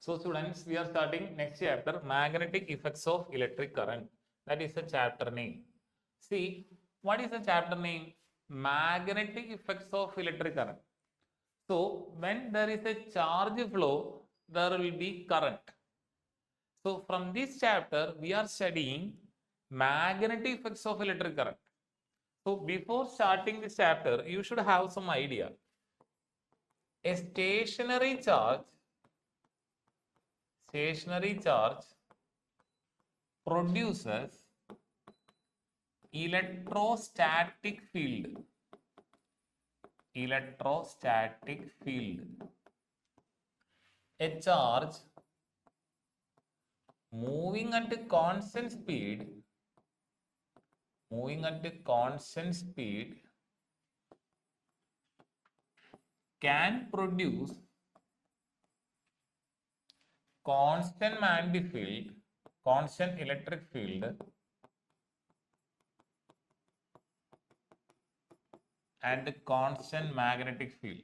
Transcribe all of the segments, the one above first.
So students, we are starting next chapter, magnetic effects of electric current. That is the chapter name. See, what is the chapter name? Magnetic effects of electric current. So when there is a charge flow, there will be current. So from this chapter, we are studying magnetic effects of electric current. So before starting this chapter, you should have some idea. A stationary charge produces electrostatic field. A charge moving at constant speed can produce constant magnetic field, constant electric field, and constant magnetic field.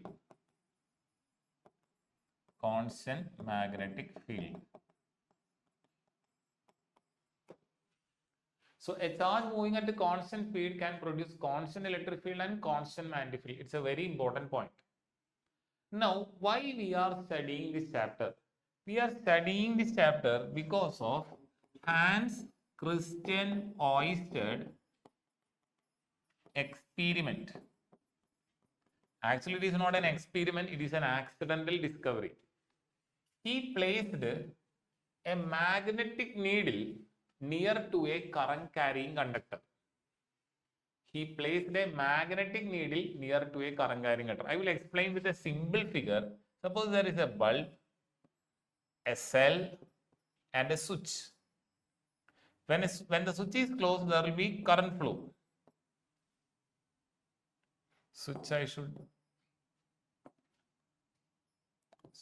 So a charge moving at a constant speed can produce constant electric field and constant magnetic field. It's a very important point. Now, why we are studying this chapter? We are studying this chapter because of Hans Christian Ørsted experiment. Actually, it is not an experiment, it is an accidental discovery. He placed a magnetic needle near to a current carrying conductor. He placed a magnetic needle near to a current carrying conductor. I will explain with a simple figure. Suppose there is a bulb, a cell, and a switch. When the switch is closed, there will be current flow. So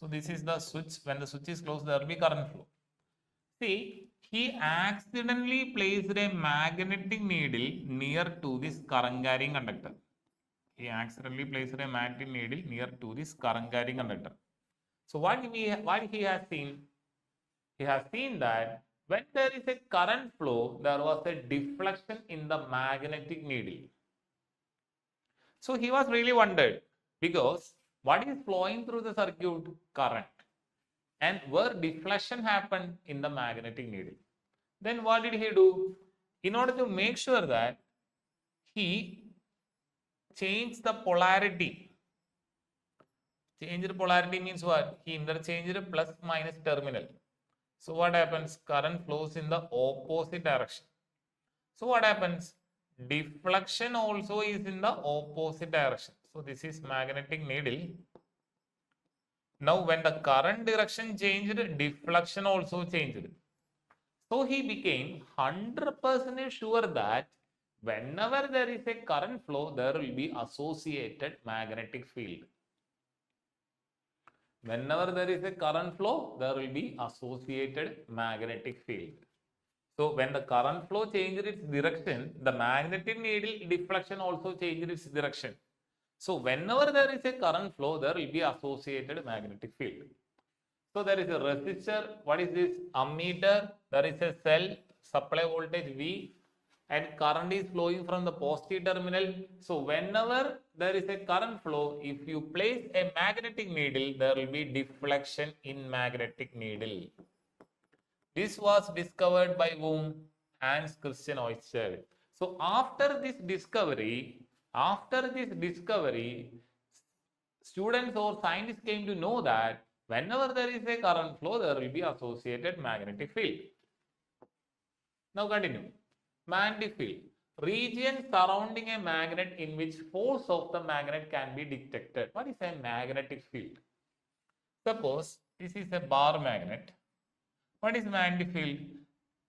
this is the switch. When the switch is closed, there will be current flow. See, he accidentally placed a magnetic needle near to this current carrying conductor. So what he has seen? He has seen that when there is a current flow, there was a deflection in the magnetic needle. So he was really wondered, because what is flowing through the circuit? Current. And where deflection happened? In the magnetic needle. Then what did he do? In order to make sure that, he changed the polarity. Changed polarity means what? He interchanged plus minus terminal. So what happens? Current flows in the opposite direction. So what happens? Deflection also is in the opposite direction. So this is magnetic needle. Now when the current direction changed, deflection also changed. So he became 100% sure that whenever there is a current flow, there will be associated magnetic field. Whenever there is a current flow, there will be associated magnetic field. So when the current flow changed its direction, the magnetic needle deflection also changed its direction. So whenever there is a current flow, there will be associated magnetic field. So there is a resistor. What is this? Ammeter. There is a cell, supply voltage V, and current is flowing from the positive terminal. So whenever there is a current flow, if you place a magnetic needle, there will be deflection in magnetic needle. This was discovered by whom? Hans Christian Ørsted. So after this discovery, students or scientists came to know that whenever there is a current flow, there will be associated magnetic field. Now continue. Magnetic field. Region surrounding a magnet in which force of the magnet can be detected. What is a magnetic field? Suppose this is a bar magnet. What is magnetic field?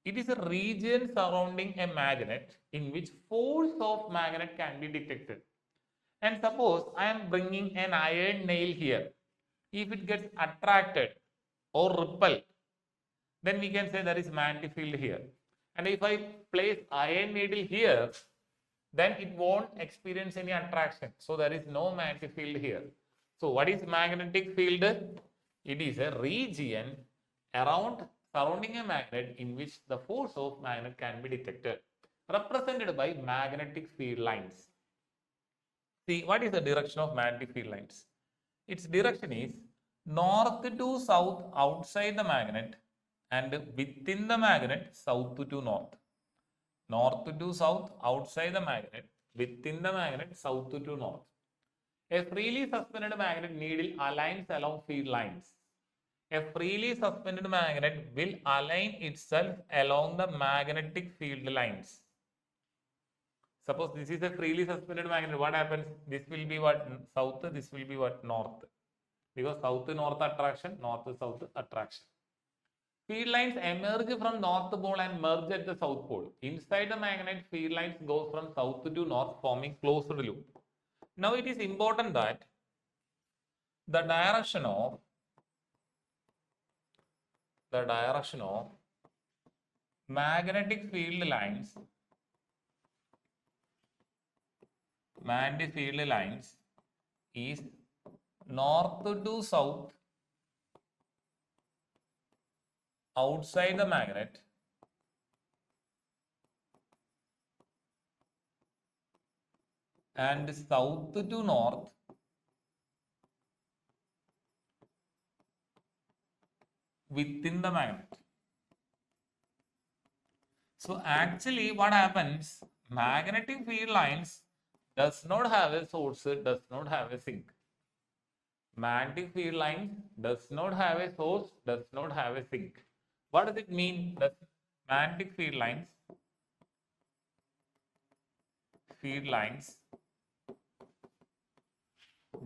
It is a region surrounding a magnet in which force of magnet can be detected. And suppose I am bringing an iron nail here. If it gets attracted or repelled, then we can say there is magnetic field here. And if I place iron needle here, then it won't experience any attraction. So there is no magnetic field here. So what is magnetic field? It is a region around surrounding a magnet in which the force of magnet can be detected, represented by magnetic field lines. See, what is the direction of magnetic field lines? Its direction is north to south outside the magnet and within the magnet south to north. North to south outside the magnet, within the magnet south to north. A freely suspended magnet needle aligns along field lines. A freely suspended magnet will align itself along the magnetic field lines. Suppose this is a freely suspended magnet, what happens? This will be what? South, this will be what? North. Because south-north attraction, north-south attraction. Field lines emerge from north pole and merge at the south pole. Inside the magnet, field lines go from south to north, forming closed loop. Now it is important that the direction of magnetic field lines is north to south outside the magnet and south to north within the magnet. So actually what happens, magnetic field lines does not have a source, does not have a sink. Magnetic field lines does not have a source, does not have a sink. What does it mean? That magnetic field lines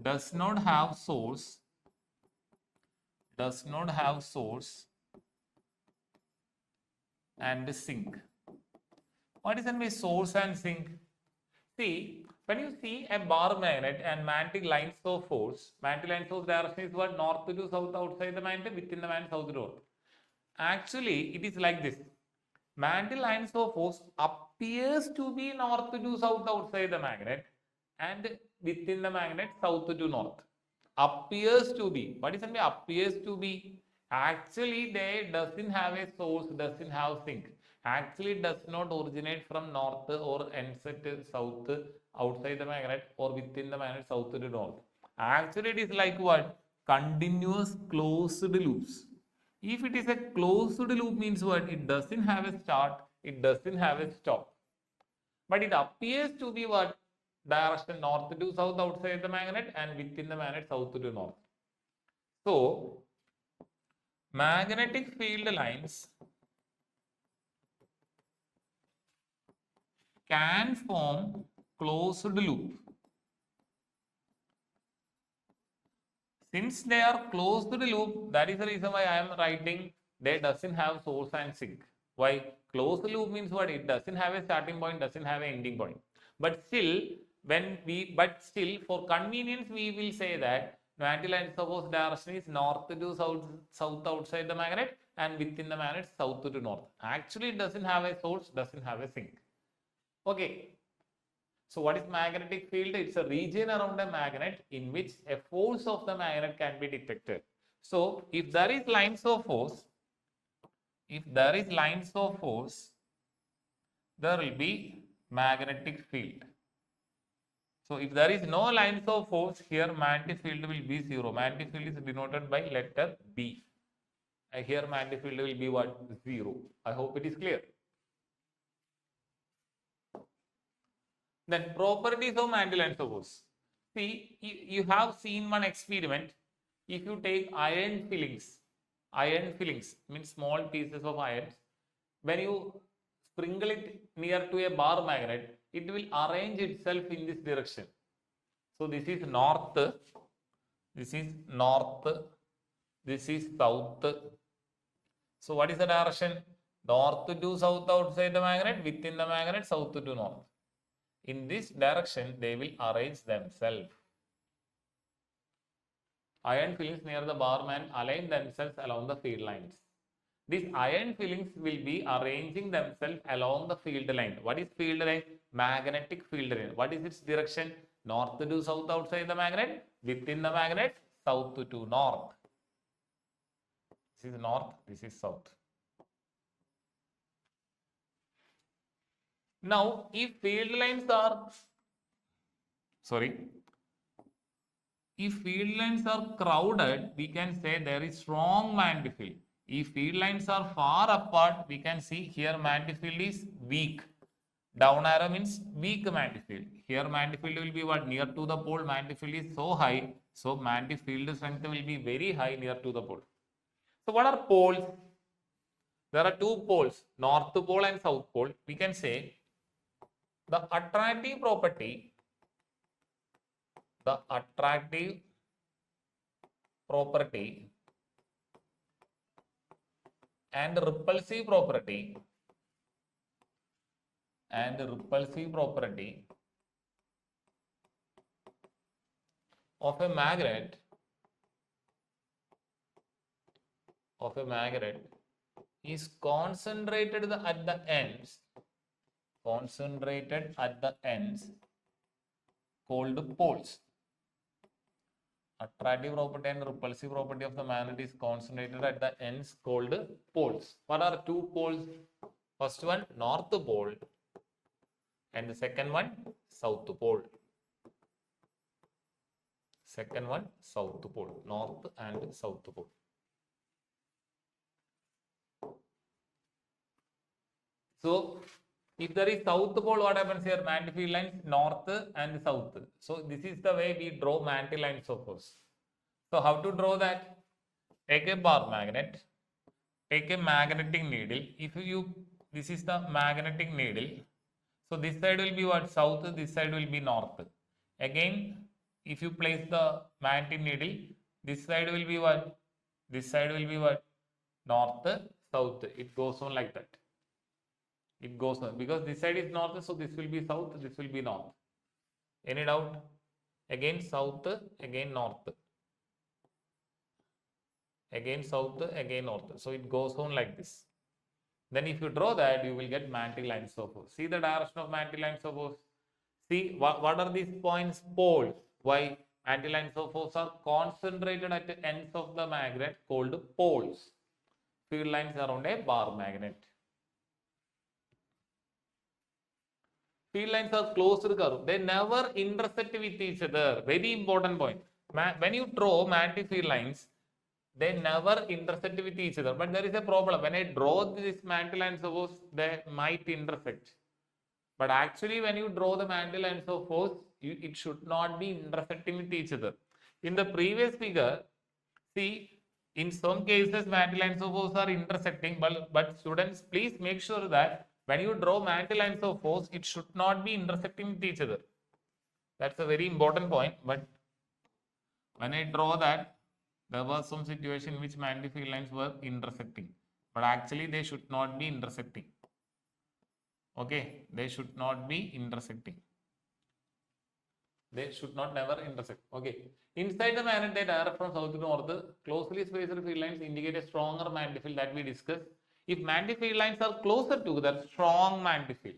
does not have source, and sink. What is the source and sink? See, when you see a bar magnet and magnetic lines of force, magnetic lines of direction is what? North to south outside the magnet, within the magnet south to north. Actually, it is like this. Magnetic lines of force appears to be north to south outside the magnet and within the magnet south to north. Appears to be. What is the appears to be? Actually, they doesn't have a source, doesn't have sink. Actually, does not originate from north or ends at south outside the magnet or within the magnet south to north. Actually, it is like what? Continuous closed loops. If it is a closed loop means what? It doesn't have a start, it doesn't have a stop. But it appears to be what? Direction north to south outside the magnet and within the magnet south to north. So, magnetic field lines can form closed loop. Since they are closed loop, that is the reason why I am writing they doesn't have source and sink. Why? Closed loop means what? It doesn't have a starting point, doesn't have an ending point. But still, for convenience, we will say that magnetic line suppose direction is north to south outside the magnet and within the magnet south to north. Actually, it doesn't have a source, doesn't have a sink. Okay. So what is magnetic field? It's a region around a magnet in which a force of the magnet can be detected. So if there is lines of force, there will be magnetic field. So if there is no lines of force, here magnetic field will be 0. Magnetic field is denoted by letter B. Here magnetic field will be what? 0. I hope it is clear. Then properties of magnetic lines of force. See, you have seen one experiment. If you take iron fillings means small pieces of iron. When you sprinkle it near to a bar magnet, it will arrange itself in this direction. So this is north, this is south. So what is the direction? North to south outside the magnet, within the magnet south to north. In this direction, they will arrange themselves. Iron fillings near the bar magnet align themselves along the field lines. These iron fillings will be arranging themselves along the field line. What is field line? Magnetic field line. What is its direction? North to south outside the magnet, within the magnet, south to north. This is north, this is south. Now, if field lines are, if field lines are crowded, we can say there is strong magnetic field. If field lines are far apart, we can see here magnetic field is weak. Down arrow means weak magnetic field. Here magnetic field will be what? Near to the pole, magnetic field is so high. So magnetic field strength will be very high near to the pole. So what are poles? There are two poles, north pole and south pole. We can say the attractive property and repulsive property of a magnet is concentrated at the ends called poles. Attractive property and repulsive property of the magnet is concentrated at the ends called poles. What are two poles? First one, north pole, and the second one, south pole. Second one, south pole, north and south pole. So, if there is south pole, what happens here? Magnetic field lines north and south. So, this is the way we draw magnetic lines of force. So, how to draw that? Take a bar magnet, take a magnetic needle. This is the magnetic needle. So, this side will be what? South, this side will be north. Again, if you place the magnetic needle, this side will be what? This side will be what? North, south. It goes on like that. It goes on because this side is north, so this will be south, this will be north. Any doubt? Again south, again north. Again south, again north. So it goes on like this. Then if you draw that, you will get magnetic lines of force. See the direction of magnetic lines of force. See what are these points? Poles. Why? Magnetic lines of force are concentrated at the ends of the magnet called poles. Field lines around a bar magnet. Field lines are closed curve. They never intersect with each other. Very important point. When you draw magnetic field lines, they never intersect with each other. But there is a problem. When I draw this magnetic lines of force, they might intersect. But actually, when you draw the magnetic lines of force, it should not be intersecting with each other. In the previous figure, see, in some cases, magnetic lines of force are intersecting. But students, please make sure that when you draw magnetic lines of force, it should not be intersecting with each other. That's a very important point. But when I draw that, there was some situation in which magnetic field lines were intersecting. But actually, they should not be intersecting. Okay, they should not be intersecting. They should not never intersect. Okay. Inside the magnet, they direct from south to north. Closely spaced field lines indicate a stronger magnetic field that we discussed. If magnetic field lines are closer together, strong magnetic field.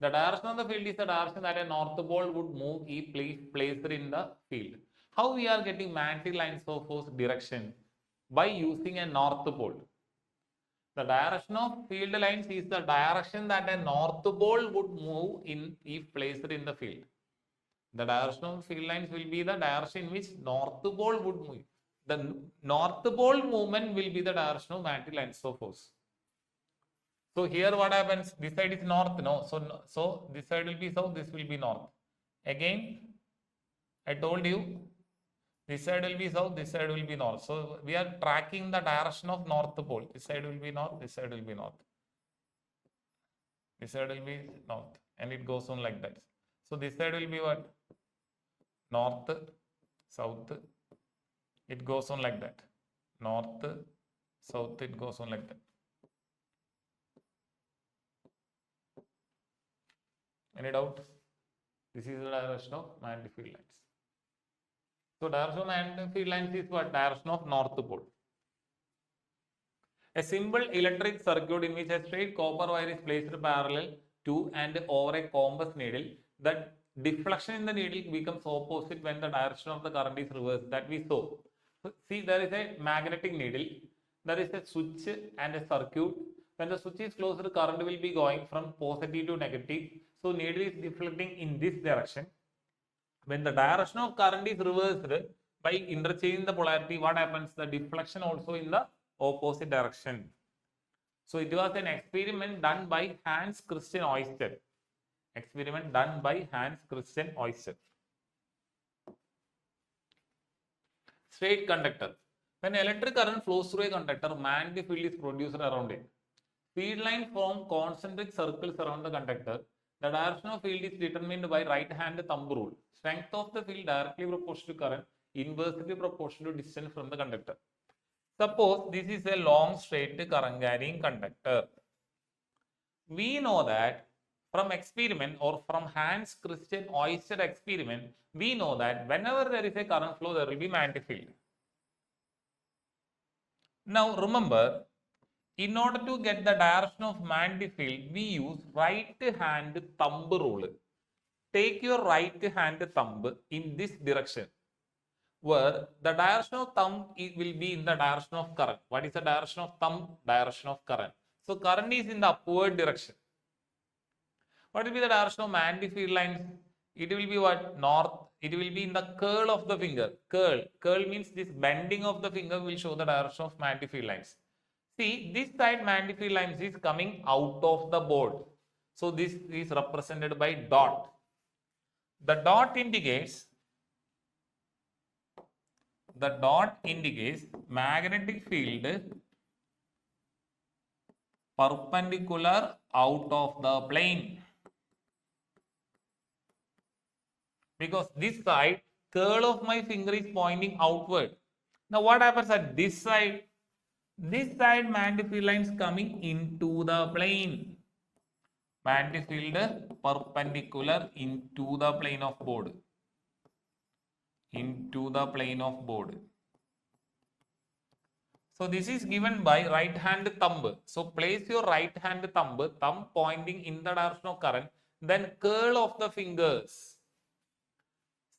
The direction of the field is the direction that a north pole would move if placed in the field. How we are getting magnetic lines of force direction? By using a north pole. The direction of field lines is the direction that a north pole would move in if placed in the field. The direction of field lines will be the direction in which north pole would move. The north pole movement will be the direction of magnetic lines of force. So here what happens? This side is north, no? So this side will be south, this will be north. Again, I told you, this side will be south, this side will be north. So we are tracking the direction of north pole. This side will be north, this side will be north. This side will be north, and it goes on like that. So this side will be what? North, south. It goes on like that. North, south, it goes on like that. Any doubt? This is the direction of magnetic field lines. So direction of magnetic field lines is what? Direction of north pole. A simple electric circuit in which a straight copper wire is placed parallel to and over a compass needle. The deflection in the needle becomes opposite when the direction of the current is reversed. That we saw. So see, there is a magnetic needle. there is a switch and a circuit. When the switch is closed, the current will be going from positive to negative. So needle is deflecting in this direction. When the direction of current is reversed by interchanging the polarity, what happens? The deflection also in the opposite direction. So it was an experiment done by Hans Christian Ørsted. Experiment done by Hans Christian Ørsted. Straight conductor. When electric current flows through a conductor, magnetic field is produced around it. Field lines form concentric circles around the conductor. The direction of field is determined by right hand thumb rule. Strength of the field directly proportional to current, inversely proportional to distance from the conductor. Suppose this is a long straight current carrying conductor. We know that from experiment or from Hans Christian Ørsted experiment, we know that whenever there is a current flow, there will be magnetic field. Now remember, in order to get the direction of magnetic field, we use right hand thumb rule. Take your right hand thumb in this direction, where the direction of thumb will be in the direction of current. What is the direction of thumb? Direction of current. So current is in the upward direction. What will be the direction of magnetic field lines? It will be what? North. It will be in the curl of the finger. Curl. Curl means this bending of the finger will show the direction of magnetic field lines. See, this side magnetic field lines is coming out of the board. So this is represented by dot. The dot indicates magnetic field perpendicular out of the plane. Because this side, curl of my finger is pointing outward. Now what happens at this side? This side magnetic field lines coming into the plane. Magnetic field perpendicular into the plane of board. Into the plane of board. So this is given by right hand thumb. So place your right hand thumb pointing in the direction of current, then curl of the fingers.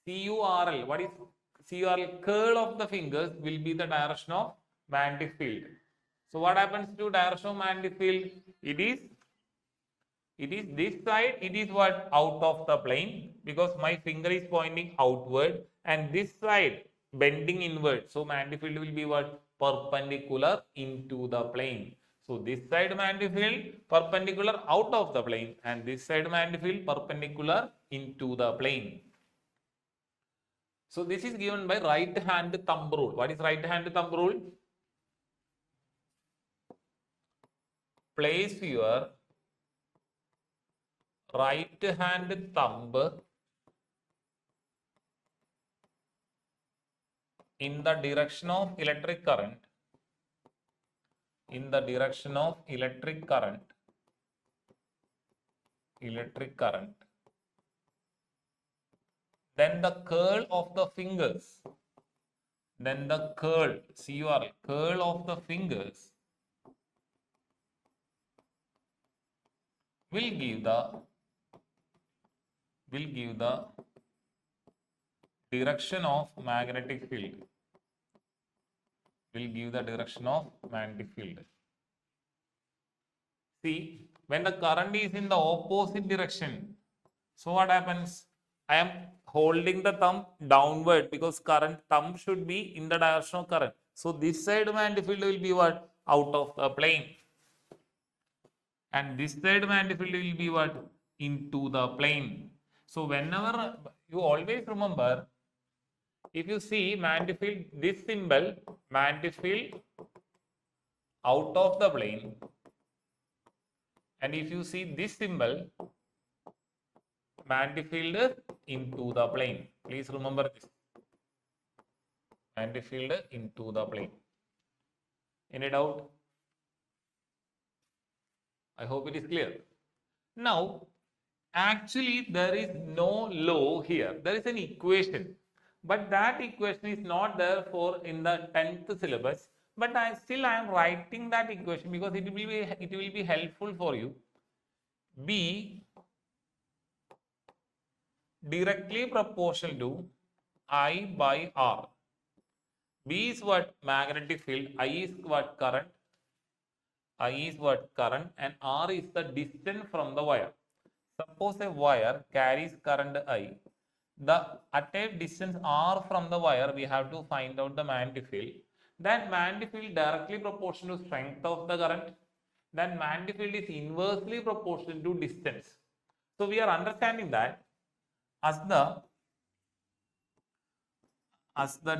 CURL, what is CURL? Curl of the fingers will be the direction of magnetic field. So what happens to direction of magnetic field? It is this side, it is what? Out of the plane, because my finger is pointing outward, and this side bending inward. So magnetic field will be what? Perpendicular into the plane. So this side magnetic field perpendicular out of the plane, and this side magnetic field perpendicular into the plane. So this is given by right hand thumb rule. What is right hand thumb rule? Place your right hand thumb in the direction of electric current. In the direction of electric current. Then the curl of the fingers. Then the curl, curl of the fingers will give the direction of magnetic field. Will give the direction of magnetic field. See, when the current is in the opposite direction, so what happens? I am holding the thumb downward because current thumb should be in the direction of current. So this side magnetic field will be what? Out of the plane. And this side magnetic field will be what? Into the plane. So whenever you always remember, if you see magnetic field, this symbol, magnetic field out of the plane, and if you see this symbol, magnetic field into the plane. Please remember this. Magnetic field into the plane. Any doubt? I hope it is clear. Now, actually there is no law here. There is an equation. But that equation is not there for in the 10th syllabus. But I am writing that equation because it will be helpful for you. B directly proportional to I by R. B is what? Magnetic field. I is what? Current. I is what? Current, and R is the distance from the wire. Suppose a wire carries current I. At a distance R from the wire, we have to find out the magnetic field. That magnetic field directly proportional to strength of the current. Then magnetic field is inversely proportional to distance. So we are understanding that as the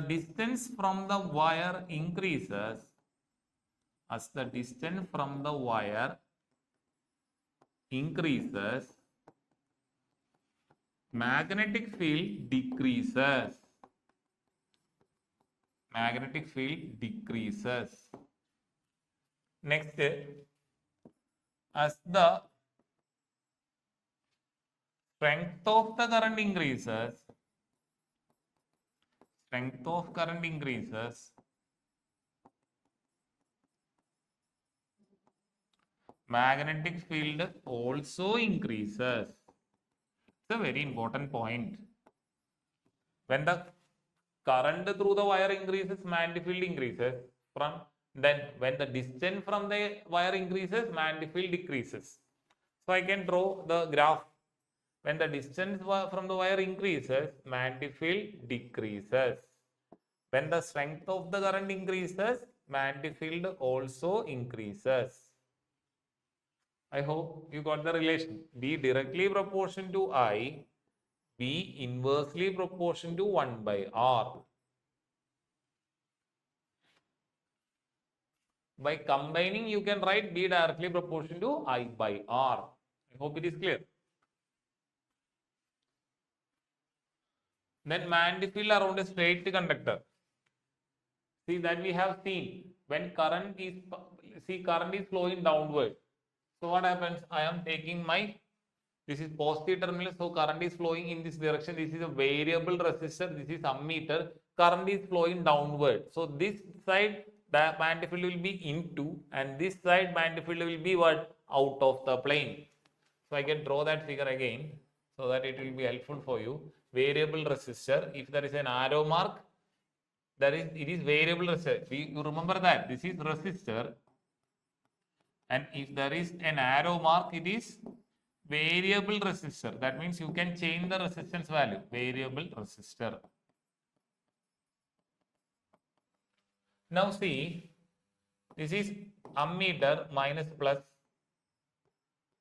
distance from the wire increases, as the distance from the wire increases, magnetic field decreases. Magnetic field decreases. Next, as the strength of the current increases, magnetic field also increases. It's a very important point. When the current through the wire increases, magnetic field increases. Then when the distance from the wire increases, magnetic field decreases. So I can draw the graph. When the distance from the wire increases, magnetic field decreases. When the strength of the current increases, magnetic field also increases. I hope you got the relation. B directly proportional to I, B inversely proportional to 1 by R. By combining, you can write B directly proportional to I by R. I hope it is clear. Then magnetic field around a straight conductor. See that we have seen when current is flowing downward. So what happens? I am taking this is positive terminal, so current is flowing in this direction. This is a variable resistor. This is ammeter. Current is flowing downward. So this side the magnetic field will be into, and this side magnetic field will be what? Out of the plane. So I can draw that figure again so that it will be helpful for you. Variable resistor. If there is an arrow mark, it is variable resistor. You remember that this is resistor, and if there is an arrow mark, it is variable resistor. That means you can change the resistance value. Variable resistor. Now see, this is ammeter minus plus,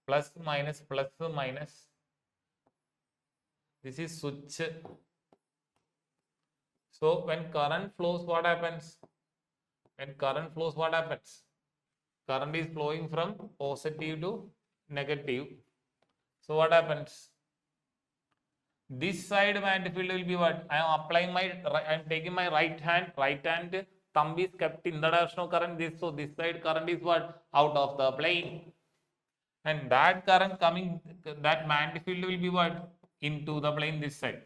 plus minus, plus minus. This is switch. So when current flows, what happens? When current flows, what happens? Current is flowing from positive to negative. So what happens? This side magnetic field will be what? I am taking my right hand thumb is kept in the direction of current. So this side current is what? Out of the plane. And that current coming, that magnetic field will be what? Into the plane this side.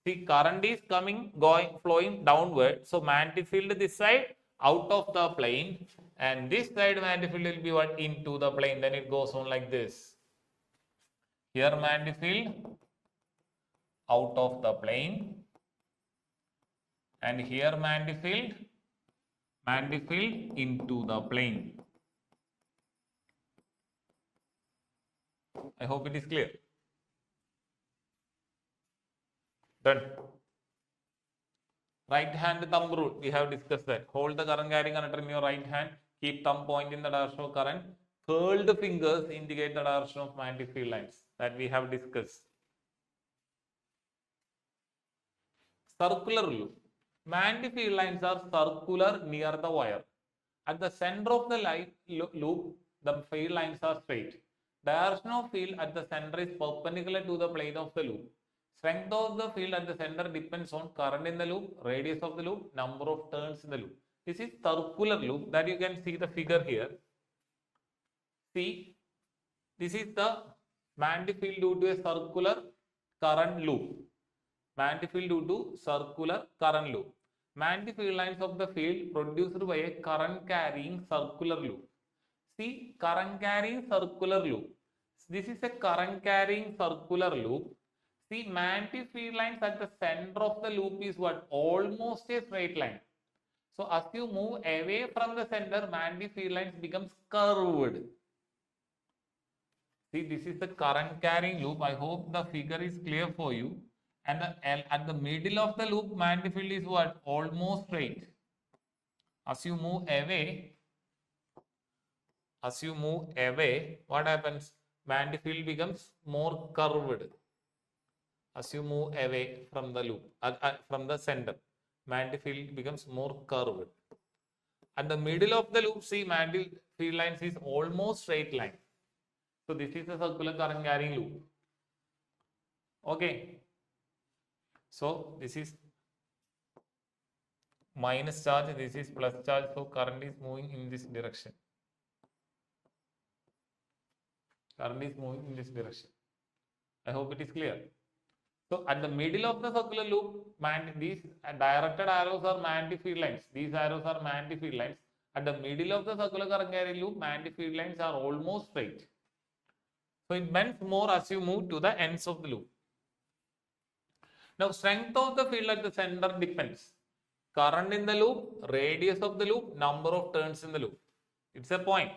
See, current is flowing downward. So magnetic field this side out of the plane, and this side magnetic field will be what? Into the plane. Then it goes on like this. Here magnetic field out of the plane, and here magnetic field into the plane. I hope it is clear. Done. Right hand thumb rule, we have discussed that. Hold the current carrying conductor in your right hand. Keep thumb point in the direction of current. Curled fingers indicate the direction of magnetic field lines that we have discussed. Circular loop. Magnetic field lines are circular near the wire. At the center of the loop, the field lines are straight. Direction of field at the center is perpendicular to the plane of the loop. Strength of the field at the center depends on current in the loop, radius of the loop, number of turns in the loop. This is circular loop that you can see the figure here. See, this is the magnetic field due to a circular current loop. Magnetic field due to circular current loop. Magnetic field lines of the field produced by a current carrying circular loop. See, current carrying circular loop. This is a current carrying circular loop. See, magnetic field lines at the center of the loop is what? Almost a straight line. So as you move away from the center, magnetic field lines becomes curved. See, this is the current carrying loop. I hope the figure is clear for you. And at the middle of the loop, magnetic field is what? Almost straight. As you move away, what happens? Magnetic field becomes more curved. As you move away from the loop, from the center, magnetic field becomes more curved. At the middle of the loop, see, magnetic field lines is almost straight line. So this is a circular current carrying loop. Okay. So this is minus charge, this is plus charge. So current is moving in this direction. Current is moving in this direction. I hope it is clear. So at the middle of the circular loop, these directed arrows are magnetic field lines. These arrows are magnetic field lines. At the middle of the circular current carrying loop, magnetic field lines are almost straight. So it bends more as you move to the ends of the loop. Now strength of the field at the center depends. Current in the loop, radius of the loop, number of turns in the loop. It's a point.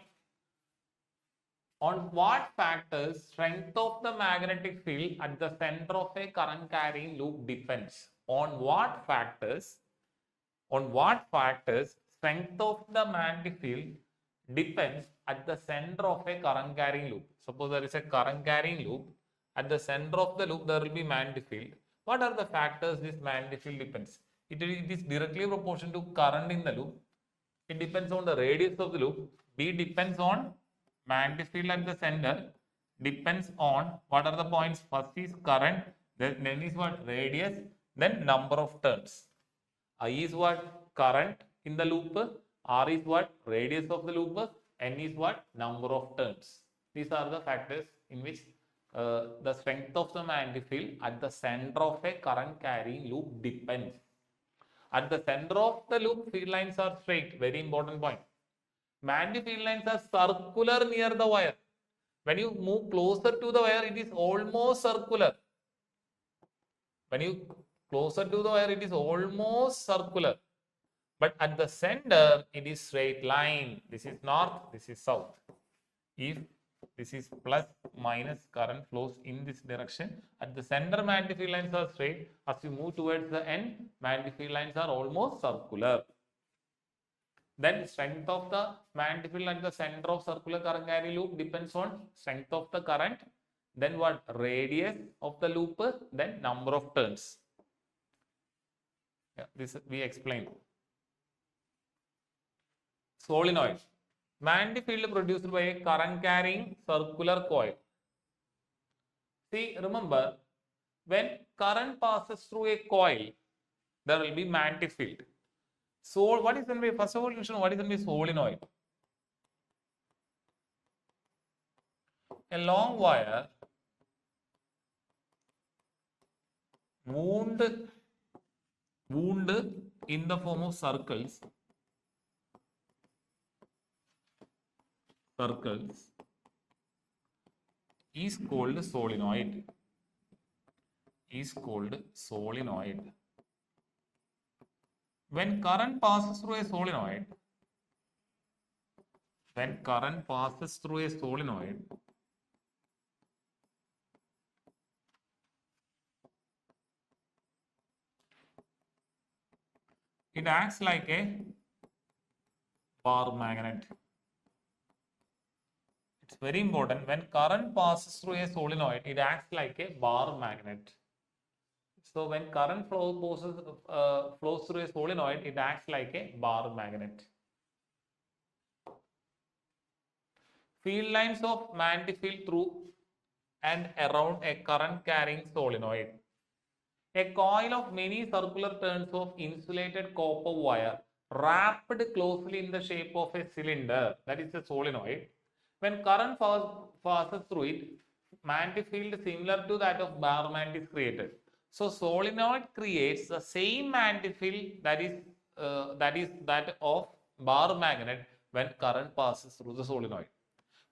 On what factors strength of the magnetic field at the center of a current carrying loop depends? On what factors strength of the magnetic field depends at the center of a current carrying loop? Suppose there is a current carrying loop. At the center of the loop, there will be magnetic field. What are the factors this magnetic field depends? It is directly proportional to current in the loop. It depends on the radius of the loop. B depends on magnetic field at the center. Depends on what are the points? First is current, then is what? Radius, then number of turns. I is what? Current in the loop. R is what? Radius of the loop. N is what? Number of turns. These are the factors in which the strength of the magnetic field at the center of a current carrying loop depends. At the center of the loop, field lines are straight. Very important point. Magnetic field lines are circular near the wire. When you move closer to the wire, it is almost circular. When you closer to the wire, it is almost circular. But at the center, it is straight line. This is north, this is south. If this is plus minus, current flows in this direction. At the center, magnetic field lines are straight. As you move towards the end, magnetic field lines are almost circular. Then strength of the magnetic field at the center of circular current carrying loop depends on strength of the current. Then what? Radius of the loop. Then number of turns. Yeah, this we explained. Solenoid. Magnetic field produced by a current carrying circular coil. See, remember, when current passes through a coil, there will be magnetic field. So what is the first of all, what is the solenoid? A long wire wound in the form of circles is called solenoid. When current passes through a solenoid, it acts like a bar magnet. It's very important. When current passes through a solenoid, it acts like a bar magnet. So when current flows through a solenoid, it acts like a bar magnet. Field lines of magnetic field through and around a current carrying solenoid. A coil of many circular turns of insulated copper wire wrapped closely in the shape of a cylinder, that is a solenoid. When current passes through it, magnetic field similar to that of bar magnet is created. So solenoid creates the same magnetic field that is that of bar magnet when current passes through the solenoid.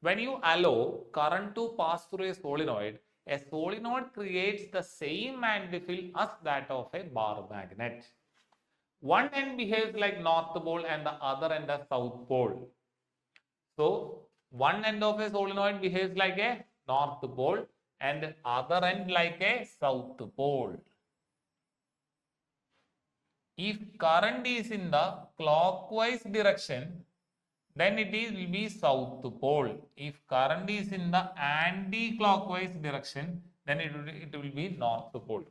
When you allow current to pass through a solenoid creates the same magnetic field as that of a bar magnet. one end behaves like north pole and the other end as south pole. So one end of a solenoid behaves like a north pole and other end like a south pole. If current is in the clockwise direction, then it will be south pole. If current is in the anti-clockwise direction, then it will be north pole.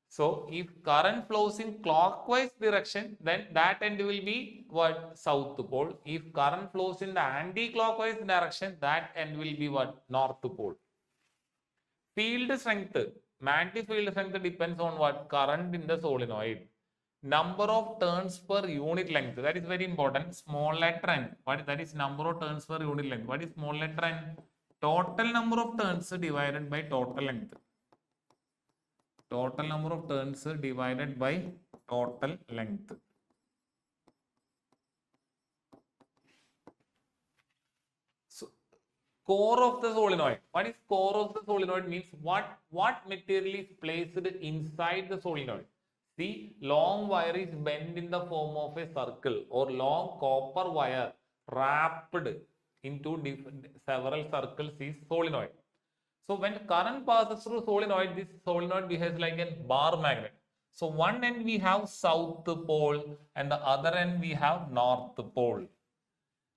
So if current flows in clockwise direction, then that end will be what? South pole. If current flows in the anti-clockwise direction, that end will be what? North pole. Field strength. Magnetic field strength depends on what? Current in the solenoid. Number of turns per unit length. That is very important. Small letter n. That is number of turns per unit length. What is small letter n? Total number of turns divided by total length. Total number of turns divided by total length. So, core of the solenoid. What is core of the solenoid means? What material is placed inside the solenoid? See, long wire is bent in the form of a circle, or long copper wire wrapped into several circles is solenoid. So when current passes through solenoid, this solenoid behaves like a bar magnet. So one end we have south pole and the other end we have north pole.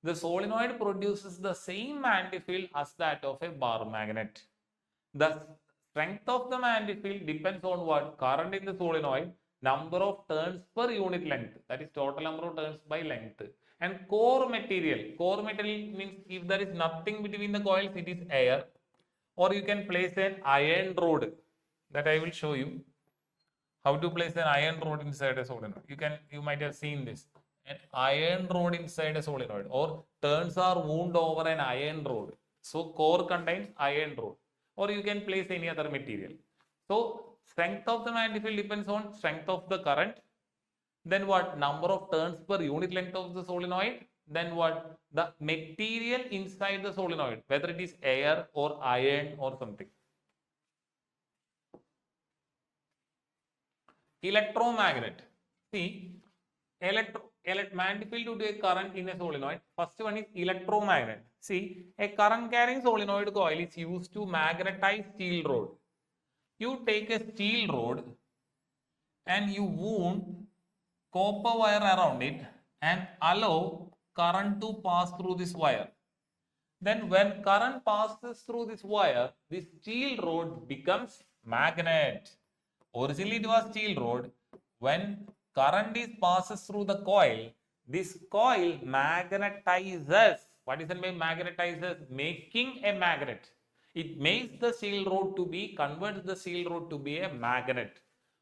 The solenoid produces the same magnetic field as that of a bar magnet. The strength of the magnetic field depends on what? Current in the solenoid, number of turns per unit length, that is total number of turns by length, and core material. Core material means if there is nothing between the coils, it is air. Or you can place an iron rod, that I will show you how to place an iron rod inside a solenoid. You might have seen this. An iron rod inside a solenoid, or turns are wound over an iron rod. So core contains iron rod, or you can place any other material. So strength of the magnetic field depends on strength of the current. Then what? Number of turns per unit length of the solenoid. Then what? The material inside the solenoid, whether it is air or iron or something. Electromagnet. See, magnetic field due to a current in a solenoid. First one is electromagnet. See, a current carrying solenoid coil is used to magnetize steel rod. You take a steel rod and you wound copper wire around it and allow current to pass through this wire. Then when current passes through this wire, this steel rod becomes magnet. Originally it was steel rod. When current passes through the coil, this coil magnetizes. What is the name? Magnetizes, making a magnet. It makes the steel rod to be, converts the steel rod to be a magnet.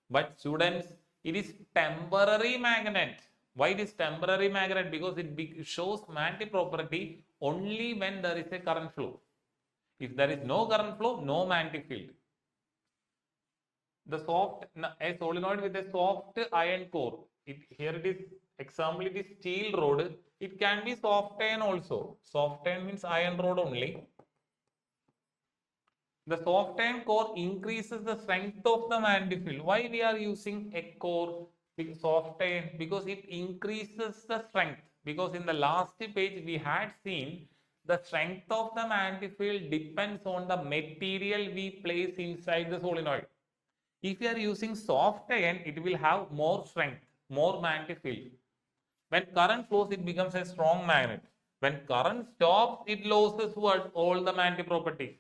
But students, it is temporary magnet. Why it is temporary magnet? Because it shows magnetic property only when there is a current flow. If there is no current flow, no magnetic field. A solenoid with a soft iron core. Here it is, example, it is steel rod. It can be soft iron also. Soft iron means iron rod only. The soft iron core increases the strength of the magnetic field. Why we are using a core? Soft iron, because it increases the strength. Because in the last page we had seen the strength of the magnetic field depends on the material we place inside the solenoid. If you are using soft iron, it will have more strength, more magnetic field. When current flows, it becomes a strong magnet. When current stops, it loses what? All the magnetic property.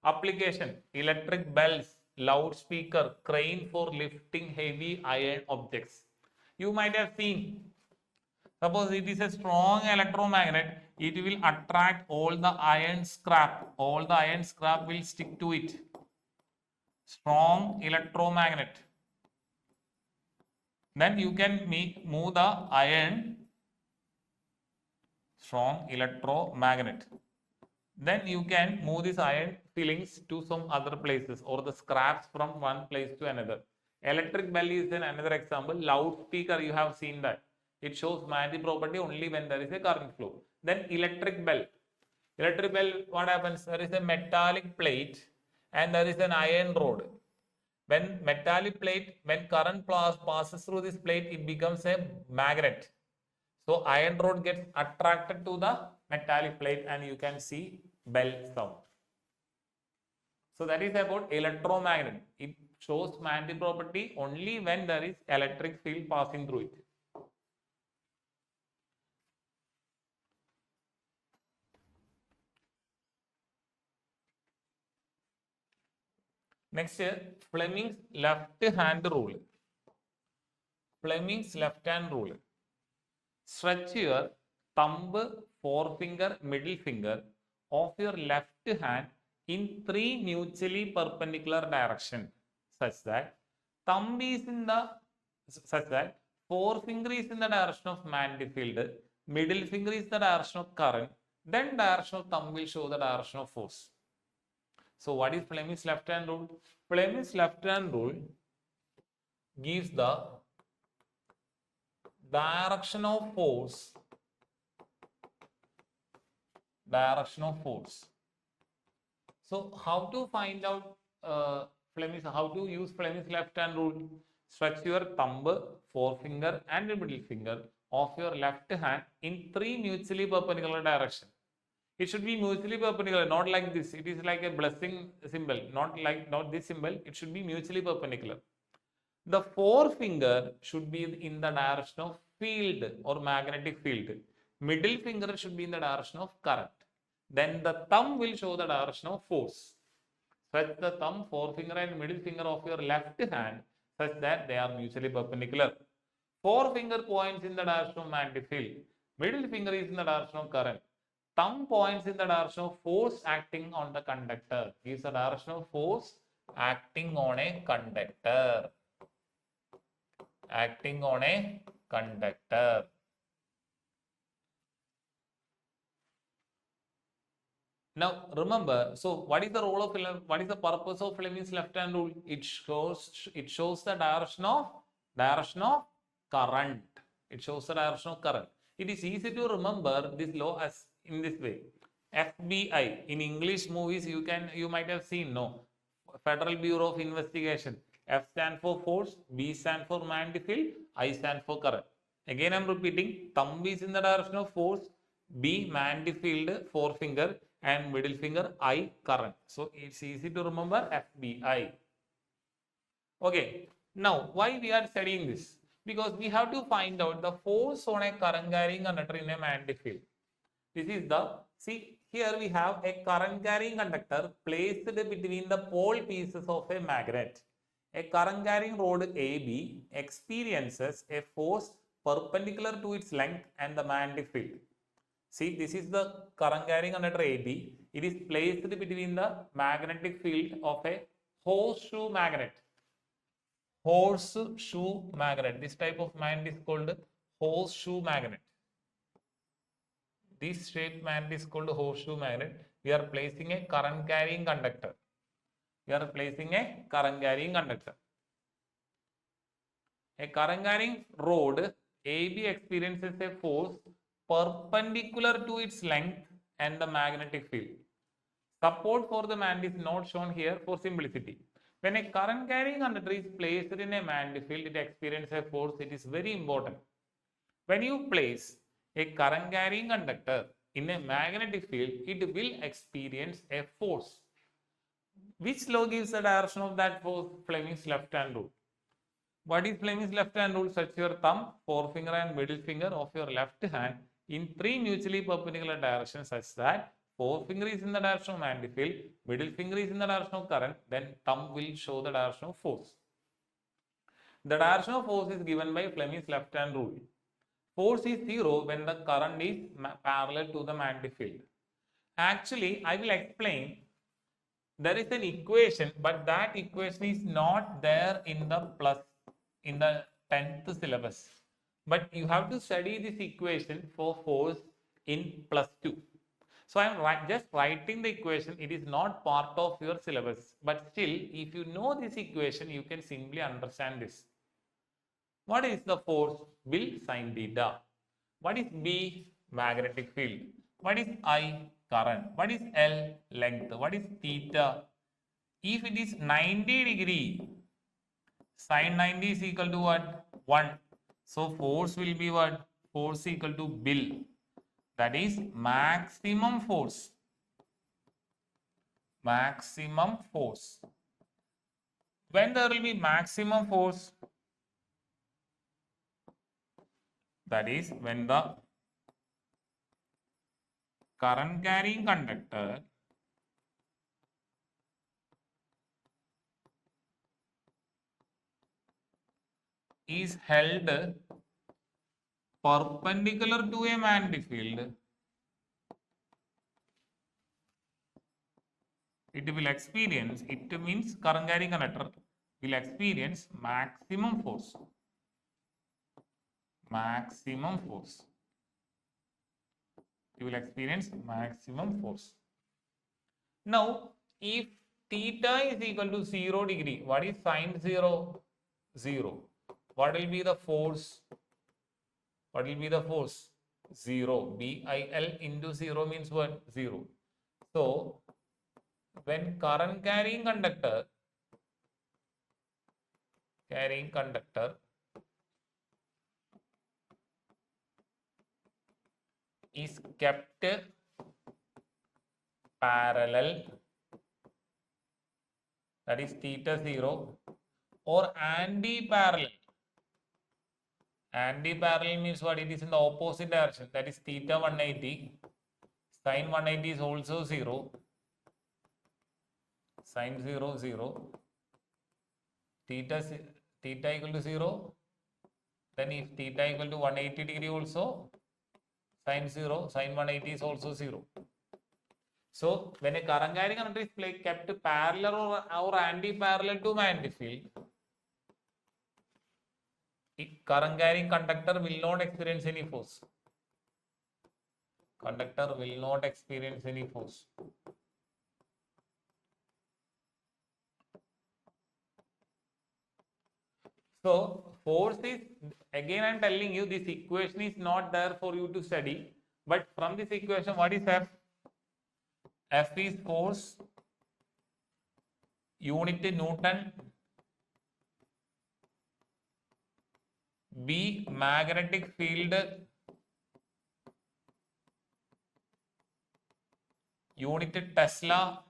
Application: electric bells, loudspeaker, crane for lifting heavy iron objects. You might have seen, suppose it is a strong electromagnet, it will attract all the iron scrap. All the iron scrap will stick to it. Strong electromagnet. Then you can move the iron. Strong electromagnet. Then you can move this iron fillings to some other places, or the scraps from one place to another. Electric bell is another example. Loudspeaker, you have seen that. It shows magnetic property only when there is a current flow. Then electric bell. Electric bell, what happens? There is a metallic plate and there is an iron rod. When metallic plate, when current passes through this plate, it becomes a magnet. So iron rod gets attracted to the metallic plate and you can see bell sound. So that is about electromagnet. It shows magnetic property only when there is electric field passing through it. Next, Fleming's left hand rule. Fleming's left hand rule. Stretch your thumb, forefinger, middle finger of your left hand in 3 mutually perpendicular directions such that thumb is in the such that forefinger is in the direction of magnetic field, middle finger is the direction of current, then direction of thumb will show the direction of force. So what is Fleming's left hand rule? Fleming's left hand rule gives the direction of force. So how to find out how to use Fleming's left hand rule? Stretch your thumb, forefinger and middle finger of your left hand in 3 mutually perpendicular directions. It should be mutually perpendicular, not like this. It is like a blessing symbol, not this symbol. It should be mutually perpendicular. The forefinger should be in the direction of field or magnetic field. Middle finger should be in the direction of current. Then the thumb will show the direction of force. Stretch the thumb, forefinger and middle finger of your left hand such that they are mutually perpendicular. Forefinger points in the direction of magnetic field. Middle finger is in the direction of current. Thumb points in the direction of force acting on the conductor. Gives the direction of force acting on a conductor. Acting on a conductor. Now remember, so what is the role of what is the purpose of Fleming's left hand rule? It shows the direction of current. It shows the direction of current. It is easy to remember this law as in this way. FBI in English movies you might have seen, no? Federal Bureau of Investigation. F stands for force, B stands for magnetic field, I stands for current. Again I am repeating, thumb is in the direction of force, B magnetic field, forefinger and middle finger, I current. So it's easy to remember FBI. Okay, now why we are studying this? Because we have to find out the force on a current carrying conductor in a magnetic field. This is see here we have a current carrying conductor placed between the pole pieces of a magnet. A current carrying rod AB experiences a force perpendicular to its length and the magnetic field. See, this is the current carrying conductor AB. It is placed between the magnetic field of a horseshoe magnet. Horseshoe magnet. This type of magnet is called horseshoe magnet. This shaped magnet is called horseshoe magnet. We are placing a current carrying conductor. A current carrying rod AB experiences a force perpendicular to its length and the magnetic field. Support for the magnet is not shown here for simplicity. When a current carrying conductor is placed in a magnetic field, it experiences a force. It is very important. When you place a current carrying conductor in a magnetic field, it will experience a force. Which law gives the direction of that force? Fleming's left hand rule. What is Fleming's left hand rule? Stretch your thumb, forefinger and middle finger of your left hand in 3 mutually perpendicular directions such that forefinger is in the direction of magnetic field, middle finger is in the direction of current, then thumb will show the direction of force. The direction of force is given by Fleming's left hand rule. Force is 0 when the current is parallel to the magnetic field. Actually, I will explain. There is an equation, but that equation is not there in the 10th syllabus. But you have to study this equation for force in +2. So I am just writing the equation. It is not part of your syllabus. But still, if you know this equation, you can simply understand this. What is the force? Will sin theta. What is B? Magnetic field. What is I? Current. What is L? Length. What is theta? If it is 90 degree, Sine 90 is equal to what? 1. So force will be what? Force equal to Bill. That is maximum force. Maximum force. When there will be maximum force, that is when the current carrying conductor is held perpendicular to a magnetic field, it will experience, it means current carrying conductor will experience maximum force. Maximum force. You will experience maximum force. Now, if theta is equal to 0 degree, what is sine 0? 0. What will be the force? What will be the force? 0. BIL into 0 means what? 0. So, when current carrying conductor is kept parallel, that is theta 0, or anti-parallel. Anti-parallel means what? It is in the opposite direction, that is theta 180. Sine 180 is also 0. Sine 0, 0. Theta equal to 0. Then if theta equal to 180 degree also, sine 0, sine 180 is also 0. So, when a current carrying conductor is kept parallel or anti-parallel to magnetic field, current carrying conductor will not experience any force. Conductor will not experience any force. So, force is, again I am telling you, this equation is not there for you to study. But from this equation, what is F? F is force, unit Newton, B magnetic field, unit Tesla.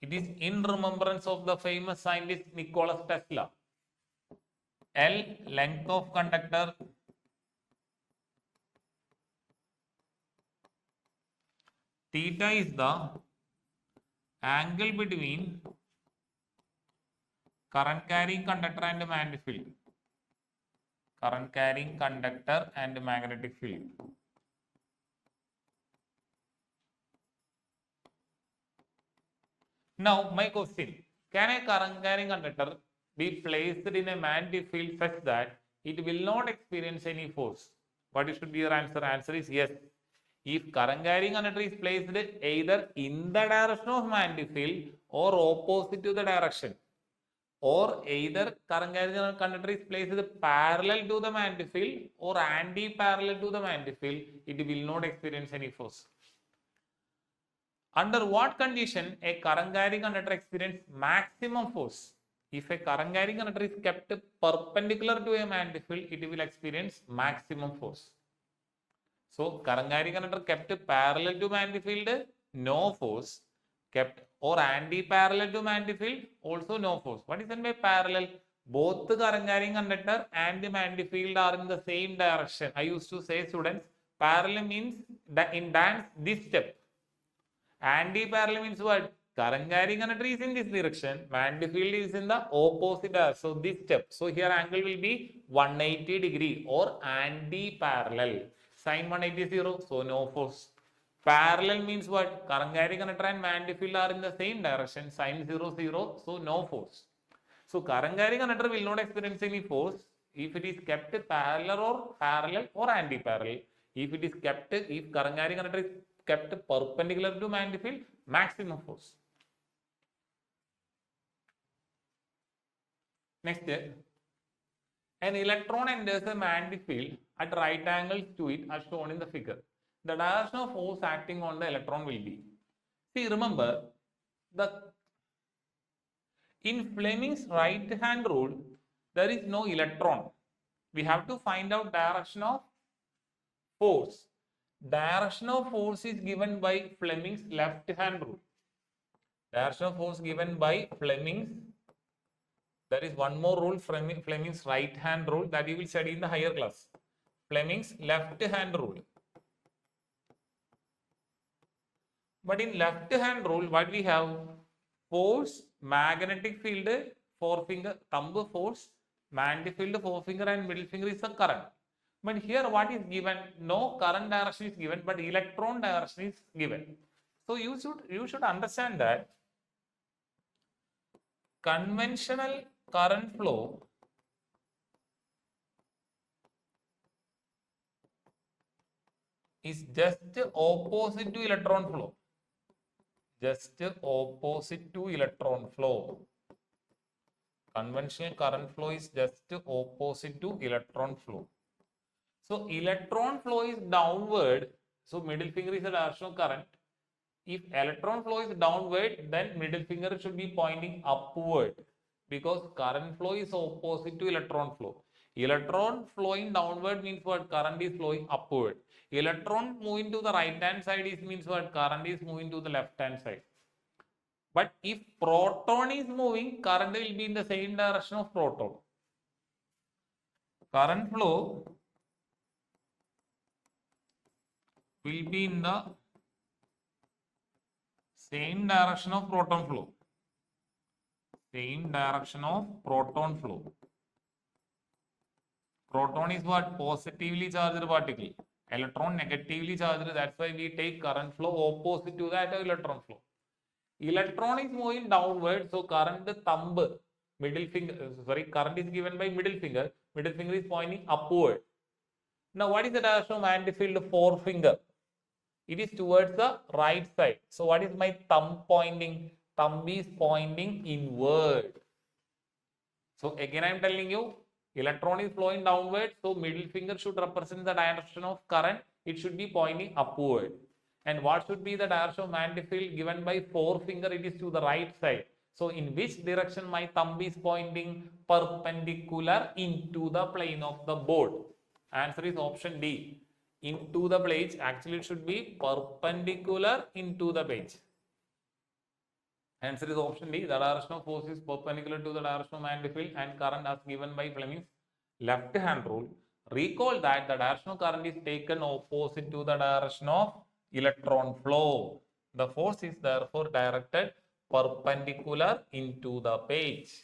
It is in remembrance of the famous scientist Nikola Tesla. L, length of conductor. Theta is the angle between current carrying conductor and magnetic field. Current carrying conductor and magnetic field. Now, my question, can a current carrying conductor be placed in a magnetic field such that it will not experience any force? What should be your answer? Answer is yes. If current carrying conductor is placed either in the direction of magnetic field or opposite to the direction, or either current carrying conductor is placed parallel to the magnetic field or anti-parallel to the magnetic field, it will not experience any force. Under what condition a current carrying conductor experiences maximum force? If a current carrying conductor is kept perpendicular to a magnetic field, it will experience maximum force. So, current carrying conductor kept parallel to magnetic field, no force. Kept or anti-parallel to magnetic field, also no force. What is meant by parallel? Both the current carrying conductor and the magnetic field are in the same direction. I used to say, students, parallel means that in dance, this step. Anti-parallel means what? Current carrying conductor is in this direction, magnetic field is in the opposite direction. So, this step. So, here angle will be 180 degree or anti-parallel. Sine 180 0, so no force. Parallel means what? Current carrying conductor and magnetic field are in the same direction. Sine 0 0, so no force. So, current carrying conductor will not experience any force if it is kept parallel or anti-parallel. If it is kept, if current carrying conductor is kept perpendicular to magnetic field, maximum force. Next, an electron enters a magnetic field at right angles to it as shown in the figure. The direction of force acting on the electron will be. See, remember, In Fleming's right hand rule, there is no electron. We have to find out direction of force. Direction of force is given by Fleming's left hand rule. Direction of force given by Fleming's. There is one more rule, Fleming's right hand rule, that you will study in the higher class. Fleming's left hand rule. But in left hand rule, what we have? Force, magnetic field, forefinger, thumb force, magnetic field, forefinger and middle finger is the current. But here what is given? No current direction is given, but electron direction is given. So you should understand that conventional current flow is just opposite to electron flow. Just opposite to electron flow. Conventional current flow is just opposite to electron flow. So electron flow is downward. So middle finger is the direction of current. If electron flow is downward, then middle finger should be pointing upward, because current flow is opposite to electron flow. Electron flowing downward means what? Current is flowing upward. Electron moving to the right hand side is means what? Current is moving to the left hand side. But if proton is moving, current will be in the same direction of proton. Current flow will be in the same direction of proton flow. Same direction of proton flow. Proton is what? Positively charged particle. Electron negatively charged. That's why we take current flow opposite to that of electron flow. Electron is moving downward, so current thumb, middle finger, current is given by middle finger. Middle finger is pointing upward. Now, what is the direction of magnetic field? Forefinger. It is towards the right side. So, what is my thumb pointing? Thumb is pointing inward. So, again I am telling you, electron is flowing downward. So, middle finger should represent the direction of current. It should be pointing upward. And what should be the direction of magnetic field given by forefinger? It is to the right side. So, in which direction my thumb is pointing? Perpendicular into the plane of the board. Answer is option D. Into the page. Actually, it should be perpendicular into the page. Answer is option D. The direction of force is perpendicular to the direction of magnetic field and current as given by Fleming's left hand rule. Recall that the direction of current is taken opposite to the direction of electron flow. The force is therefore directed perpendicular into the page.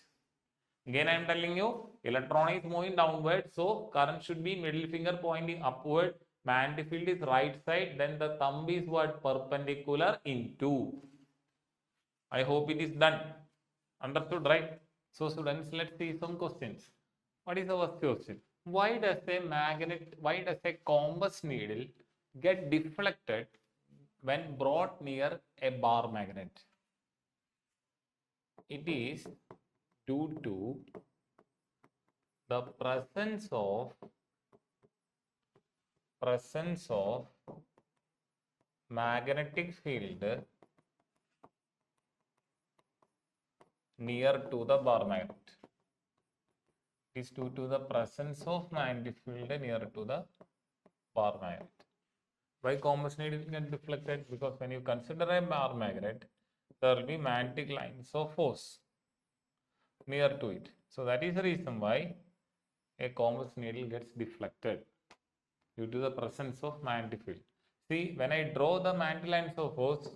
Again, I am telling you, electron is moving downward, so current should be middle finger pointing upward. Magnetic field is right side, then the thumb is what? Perpendicular into. I hope it is done. Understood, right? So, students, let's see some questions. What is the first question? Why does a compass needle get deflected when brought near a bar magnet? It is due to the presence of magnetic field near to the bar magnet. It is due to the presence of magnetic field near to the bar magnet. Why compass needle get deflected? Because when you consider a bar magnet, there will be magnetic lines of force near to it. So that is the reason why a compass needle gets deflected, due to the presence of magnetic field. See, when I draw the magnetic lines of force,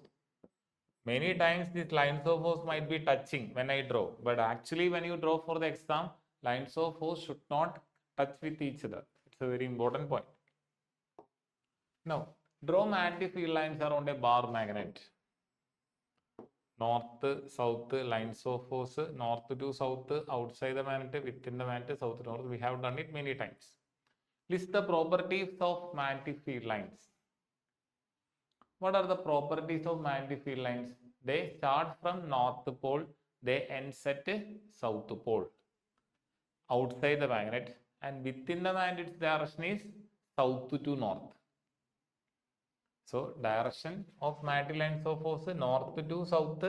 many times these lines of force might be touching when I draw. But actually when you draw for the exam, lines of force should not touch with each other. It's a very important point. Now, draw magnetic field lines around a bar magnet. North, south, lines of force, north to south, outside the magnet, within the magnet, south to north. We have done it many times. List the properties of magnetic field lines. What are the properties of magnetic field lines? They start from north pole, they end at south pole, outside the magnet, and within the magnet's direction is south to north. So, direction of magnetic lines of force north to south,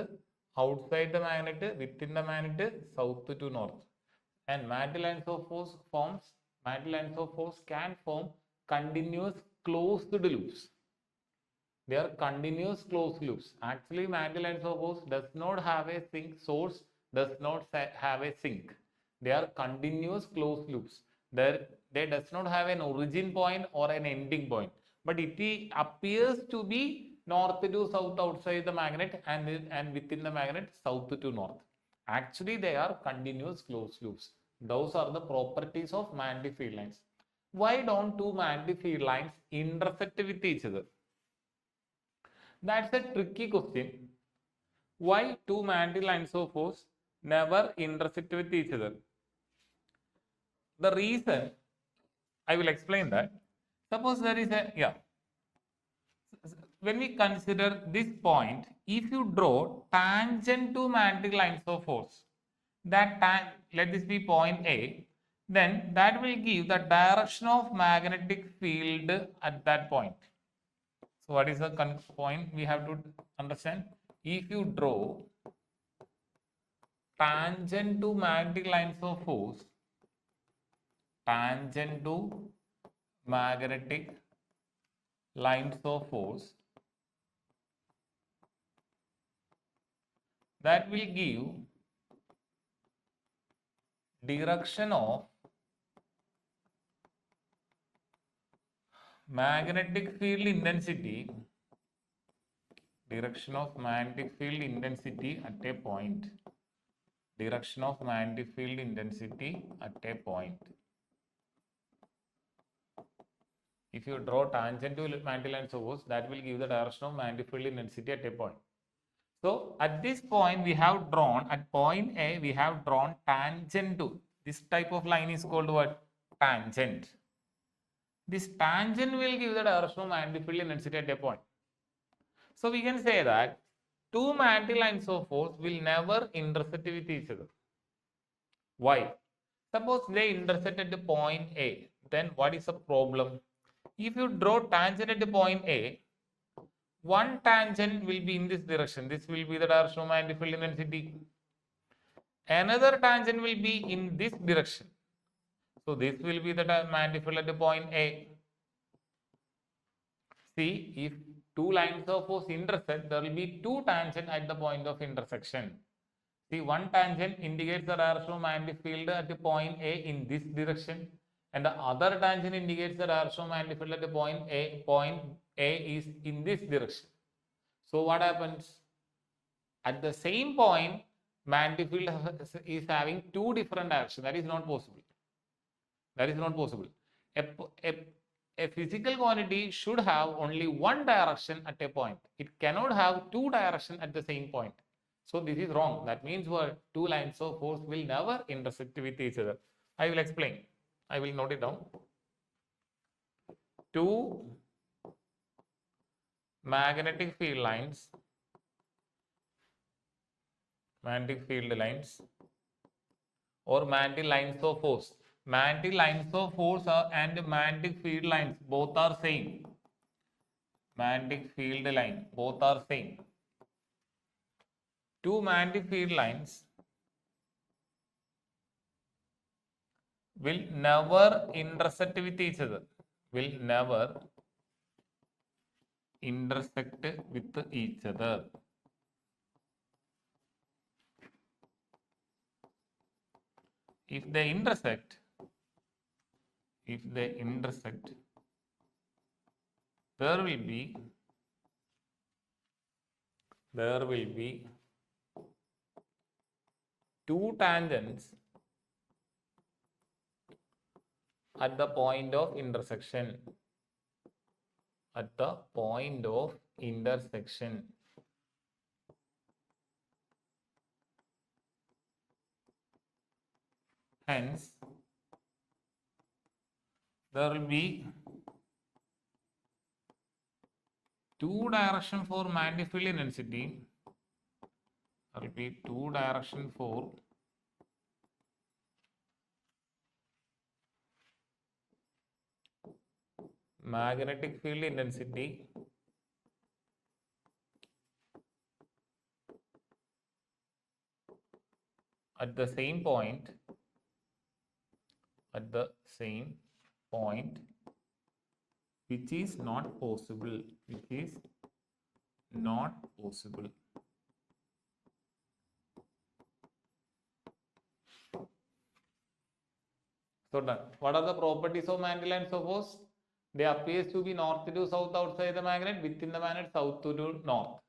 outside the magnet, within the magnet, south to north. And magnetic lines of force can form continuous closed loops. They are continuous closed loops. Actually, magnetic lines of force does not have a sink source, does not have a sink. They are continuous closed loops. They does not have an origin point or an ending point, but it appears to be north to south outside the magnet and within the magnet south to north. Actually, they are continuous closed loops. Those are the properties of magnetic field lines. Why don't two magnetic field lines intersect with each other? That's a tricky question. Why two magnetic lines of force never intersect with each other? The reason, I will explain that. Suppose there is when we consider this point, if you draw tangent to magnetic lines of force, let this be point A, then that will give the direction of magnetic field at that point. So what is the point we have to understand? If you draw tangent to magnetic lines of force, tangent to magnetic lines of force, that will give direction of magnetic field intensity, direction of magnetic field intensity at a point, direction of magnetic field intensity at a point. If you draw tangent to magnetic lines of force, that will give the direction of magnetic field intensity at a point. So at this point we have drawn, at point A we have drawn tangent to, this type of line is called what? Tangent. This tangent will give the direction of magnetic field intensity at a point. So we can say that two magnetic lines of force will never intersect with each other. Why? Suppose they intersect at point A, then what is the problem? If you draw tangent at point A, one tangent will be in this direction. This will be the direction of magnetic field intensity. Another tangent will be in this direction. So this will be the magnetic field at point A. See, if two lines of force intersect, there will be two tangents at the point of intersection. See, one tangent indicates the direction of magnetic field at the point A in this direction, and the other tangent indicates the direction of magnetic field at the point A. Point A is in this direction. So what happens? At the same point, magnetic field is having two different directions. That is not possible. That is not possible. A physical quantity should have only one direction at a point. It cannot have two directions at the same point. So this is wrong. That means what? Two lines of force will never intersect with each other. I will explain. I will note it down. Two magnetic field lines, magnetic field lines or magnetic lines of force. Magnetic lines of force and magnetic field lines both are same. Magnetic field line both are same. Two magnetic field lines will never intersect with each other. Will never intersect with each other. If they intersect, there will be two tangents at the point of intersection. At the point of intersection. Hence, there will be two direction for magnetic field intensity. There will be two direction for magnetic field intensity at the same point, which is not possible, So done. What are the properties of mantle lines of force? They appears to be north to south outside the magnet, within the magnet south to north.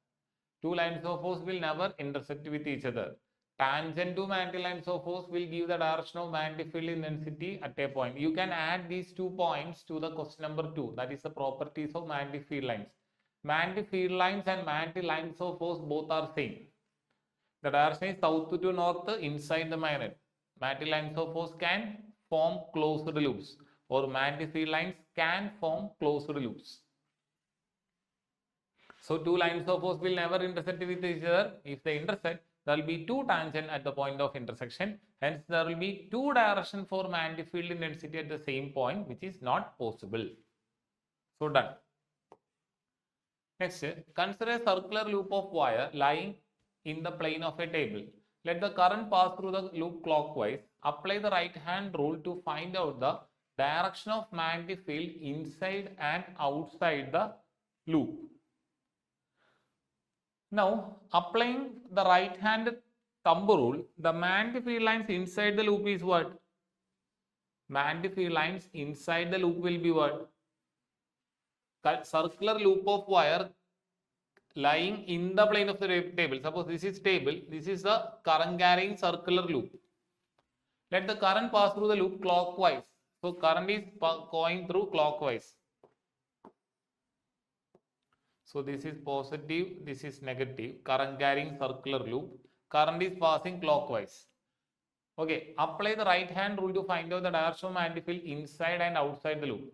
Two lines of force will never intersect with each other. Tangent to mantle lines of force will give the direction of magnetic field intensity at a point. You can add these 2 points to the question number 2. That is the properties of magnetic field lines. Magnetic field lines and magnetic lines of force both are same. The direction is south to north inside the magnet. Magnetic lines of force can form closed loops, or magnetic field lines can form closed loops. So two lines of force will never intersect with each other. If they intersect, there will be two tangents at the point of intersection. Hence, there will be two directions for magnetic field intensity at the same point, which is not possible. So done. Next, consider a circular loop of wire lying in the plane of a table. Let the current pass through the loop clockwise. Apply the right hand rule to find out the direction of magnetic field inside and outside the loop. Now, applying the right hand thumb rule, the magnetic field lines inside the loop is what? Magnetic field lines inside the loop will be what? Circular loop of wire lying in the plane of the table. Suppose this is table, this is the current carrying circular loop. Let the current pass through the loop clockwise. So current is going through clockwise. So this is positive, this is negative. Current carrying circular loop. Current is passing clockwise. Okay, apply the right hand rule to find out the direction of magnetic field inside and outside the loop.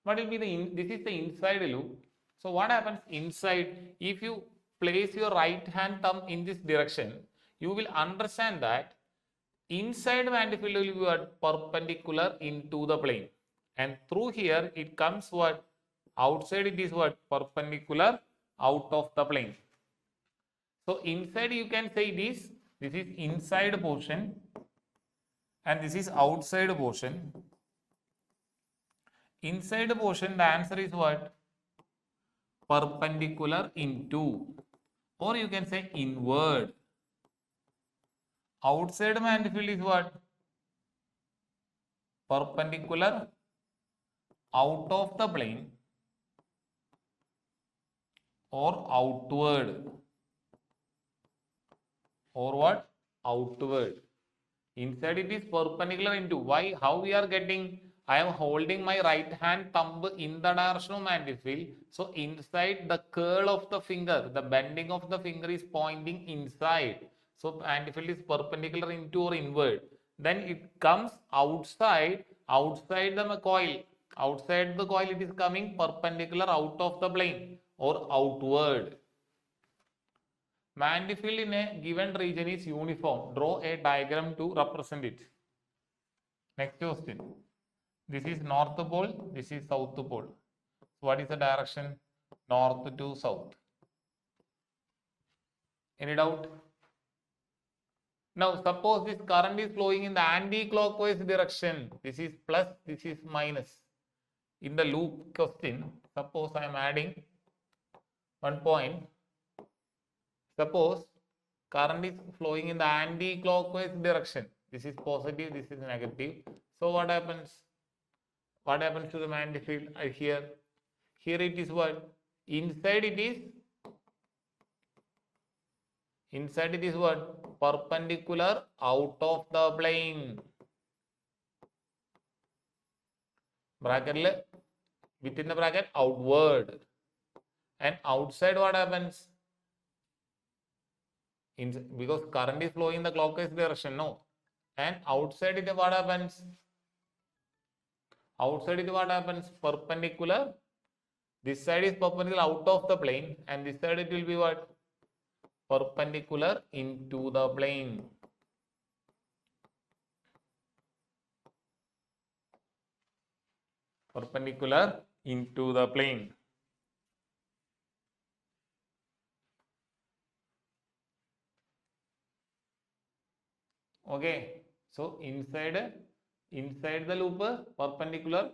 What will be this is the inside loop. So what happens inside? If you place your right hand thumb in this direction, you will understand that inside magnetic field will be what? Perpendicular into the plane. And through here it comes what? Outside it is what? Perpendicular out of the plane. So inside you can say this is inside portion and this is outside portion. Inside portion, the answer is what? Perpendicular into, or you can say inward. Outside magnetic field is what? Perpendicular out of the plane or outward, or what? Outward. Inside it is perpendicular into. Why? How we are getting? I am holding my right hand thumb in the direction of magnetic field. So inside the curl of the finger, the bending of the finger is pointing inside. So magnetic field is perpendicular into or inward. Then it comes outside the coil. Outside the coil it is coming perpendicular out of the plane or outward. Magnetic field in a given region is uniform. Draw a diagram to represent it. Next question. This is north pole, this is south pole. So what is the direction? North to south. Any doubt? Now suppose this current is flowing in the anti-clockwise direction. This is plus, this is minus. In the loop question, suppose I am adding 1 point. Suppose current is flowing in the anti-clockwise direction. This is positive, this is negative. So what happens? What happens to the magnetic field here? Here it is what? Inside it is what? Perpendicular out of the plane. Bracket, within the bracket, outward. And outside what happens? Because current is flowing in the clockwise direction, no. And outside it what happens? Outside it what happens? Perpendicular. This side is perpendicular out of the plane and this side it will be what? Perpendicular into the plane. Perpendicular into the plane. Okay, so inside the loop, perpendicular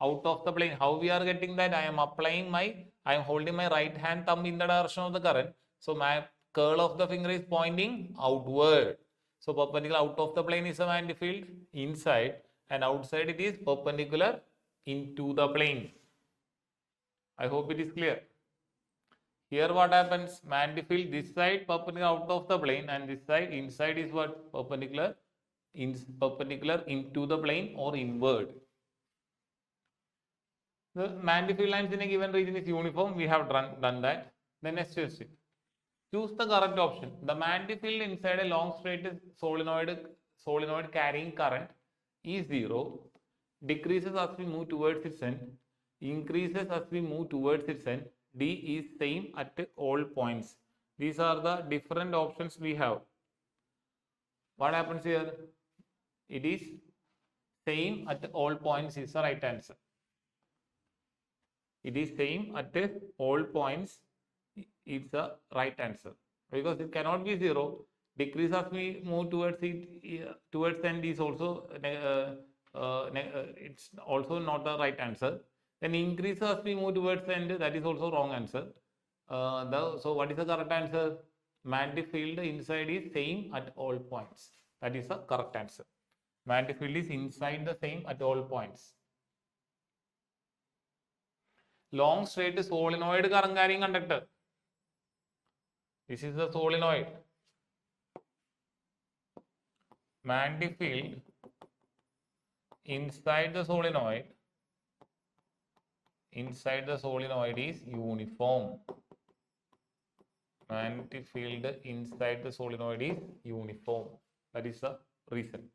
out of the plane. How we are getting that? I am holding my right hand thumb in the direction of the current. So my curl of the finger is pointing outward. So perpendicular out of the plane is a magnetic field inside, and outside it is perpendicular into the plane. I hope it is clear. Here what happens? Magnetic field this side perpendicular out of the plane, and this side inside is what? Perpendicular into the plane or inward. The magnetic field lines in a given region is uniform. We have done that. The next question. Choose the correct option. The magnetic field inside a long straight solenoid carrying current is 0, decreases as we move towards its end, increases as we move towards its end. D is same at all points. These are the different options we have. What happens here? It is same at all points is the right answer. It is same at all points is the right answer, because it cannot be 0. Decrease as we move towards end is also it's also not the right answer. Then increase as we move towards end, that is also wrong answer. So what is the correct answer? Magnetic field inside is same at all points. That is the correct answer. Magnetic field is inside the same at all points. Long straight solenoid current carrying conductor. This is the solenoid. Magnetic field inside the solenoid is uniform. Magnetic field inside the solenoid is uniform. That is the reason.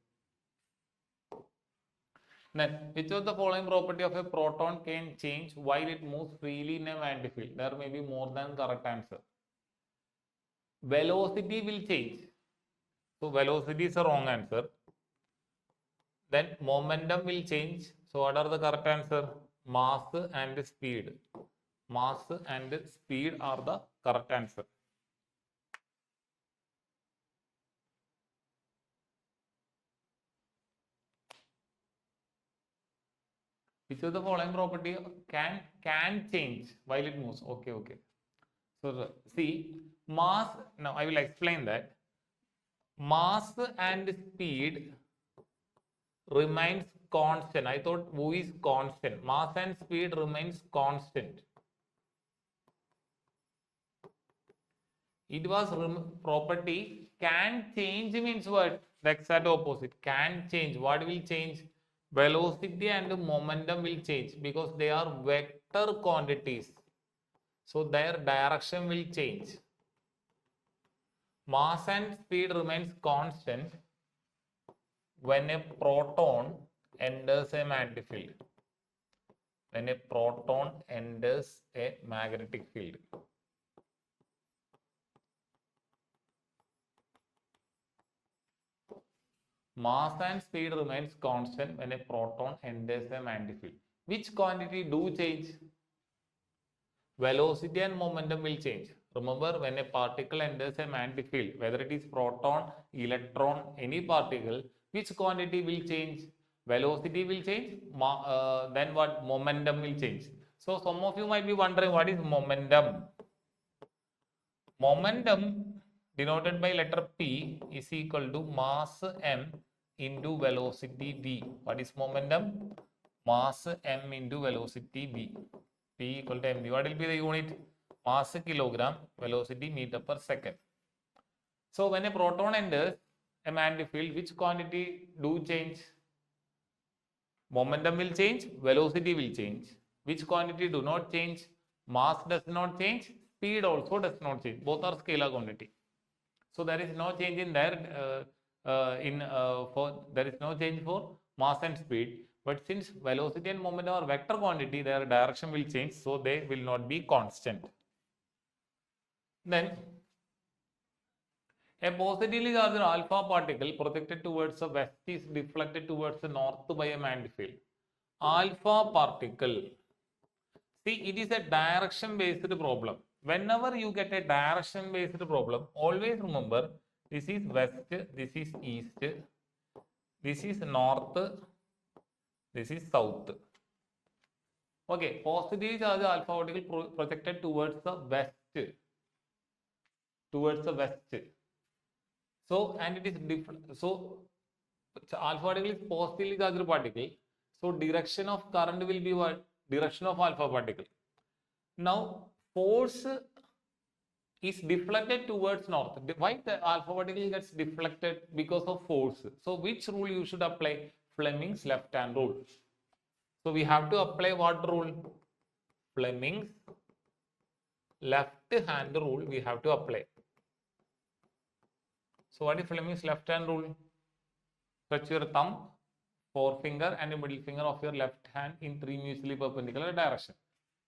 Then, which of the following property of a proton can change while it moves freely in a magnetic field? There may be more than correct answer. Velocity will change. So velocity is a wrong answer. Then momentum will change. So what are the correct answer? Mass and speed. Mass and speed are the correct answer. Which of the following property can change while it moves? Okay. So see, mass. Now I will explain that. Mass and speed remains constant. I thought V is constant. Mass and speed remains constant. It was property can change means what? The exact opposite. Can change. What will change? Velocity and momentum will change because they are vector quantities. So their direction will change. Mass and speed remains constant when a proton enters a magnetic field. When a proton enters a magnetic field. Mass and speed remains constant when a proton enters a magnetic field. Which quantity do change? Velocity and momentum will change. Remember, when a particle enters a magnetic field, whether it is proton, electron, any particle, which quantity will change? Velocity will change. Then what? Momentum will change. So some of you might be wondering, what is momentum? Momentum denoted by letter P is equal to mass m into velocity v. What is momentum? Mass m into velocity v. P equal to mv. What will be the unit? Mass kilogram, velocity meter per second. So when a proton enters a magnetic field, which quantity do change? Momentum will change, velocity will change. Which quantity do not change? Mass does not change, speed also does not change. Both are scalar quantity. So there is no change in there. There is no change for mass and speed. But since velocity and momentum are vector quantity, their direction will change, so they will not be constant. Then a positively charged alpha particle projected towards the west is deflected towards the north by a magnetic field. Alpha particle. See, it is a direction based problem. Whenever you get a direction based problem, always remember This is west, this is east, this is north, this is south. Okay, positive charge alpha particle projected towards the west. Towards the west. So, and it is different. So, alpha particle is positively charged particle. So, direction of current will be what? Direction of alpha particle. Now, force is deflected towards north. Why the alpha particle gets deflected? Because of force. So, which rule you should apply? Fleming's left hand rule. So, we have to apply what rule? Fleming's left hand rule we have to apply. So, what is Fleming's left hand rule? Touch your thumb, forefinger and the middle finger of your left hand in three mutually perpendicular directions.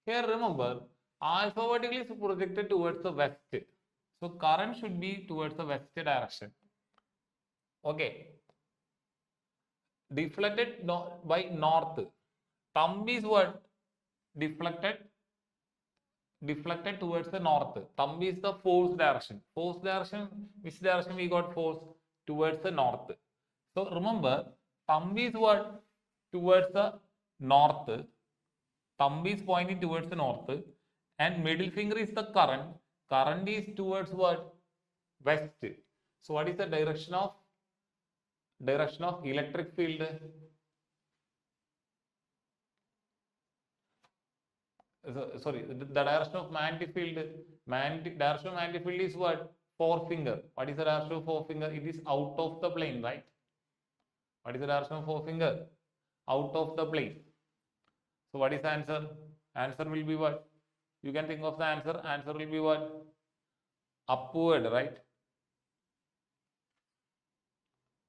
Here remember, alpha particle is projected towards the west. So, current should be towards the west direction. Okay. Deflected by north. Thumb is what? Deflected towards the north. Thumb is the force direction. Force direction, which direction we got force? Towards the north. So remember, thumb is what? Towards the north. Thumb is pointing towards the north. And middle finger is the current. Current is towards what? West. So what is the direction of electric field? Sorry, the direction of magnetic field. Direction of magnetic field is what? Forefinger. What is the direction of forefinger? It is out of the plane, right? What is the direction of forefinger? Out of the plane. So what is the answer? Answer will be what? You can think of the answer. Answer will be what? Upward, right?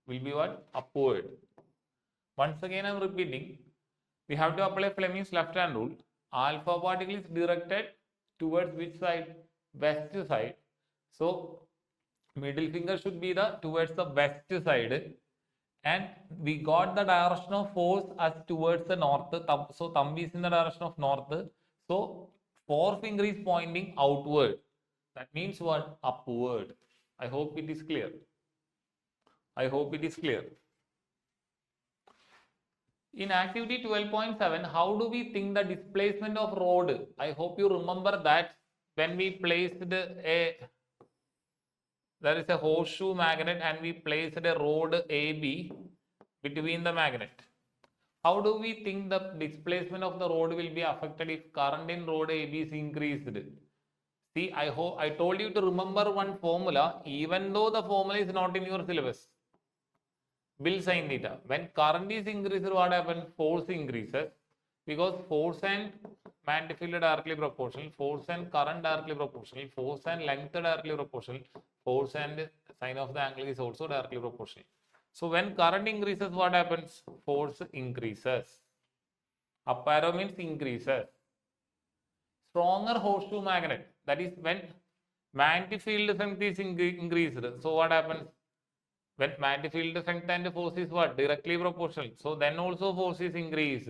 Will be what? Upward. Once again I am repeating. We have to apply Fleming's left hand rule. Alpha particle is directed towards which side? West side. So middle finger should be towards the west side. And we got the direction of force as towards the north. So thumb is in the direction of north. So forefinger is pointing outward. That means what? Upward. I hope it is clear. I hope it is clear. In activity 12.7, how do we think the displacement of rod? I hope you remember that when we placed there is a horseshoe magnet and we placed a rod AB between the magnet. How do we think the displacement of the rod will be affected if current in rod AB is increased? See, I told you to remember one formula, even though the formula is not in your syllabus. Bill sin theta. When current is increased, what happens? Force increases, because force and magnetic field are directly proportional, force and current directly proportional, force and length are directly proportional, force and sine of the angle is also directly proportional. So when current increases, what happens? Force increases. Up arrow means increases. Stronger horseshoe magnet, that is when magnetic field strength is increased. So what happens? When magnetic field strength and force is what? Directly proportional. So then also force is increased.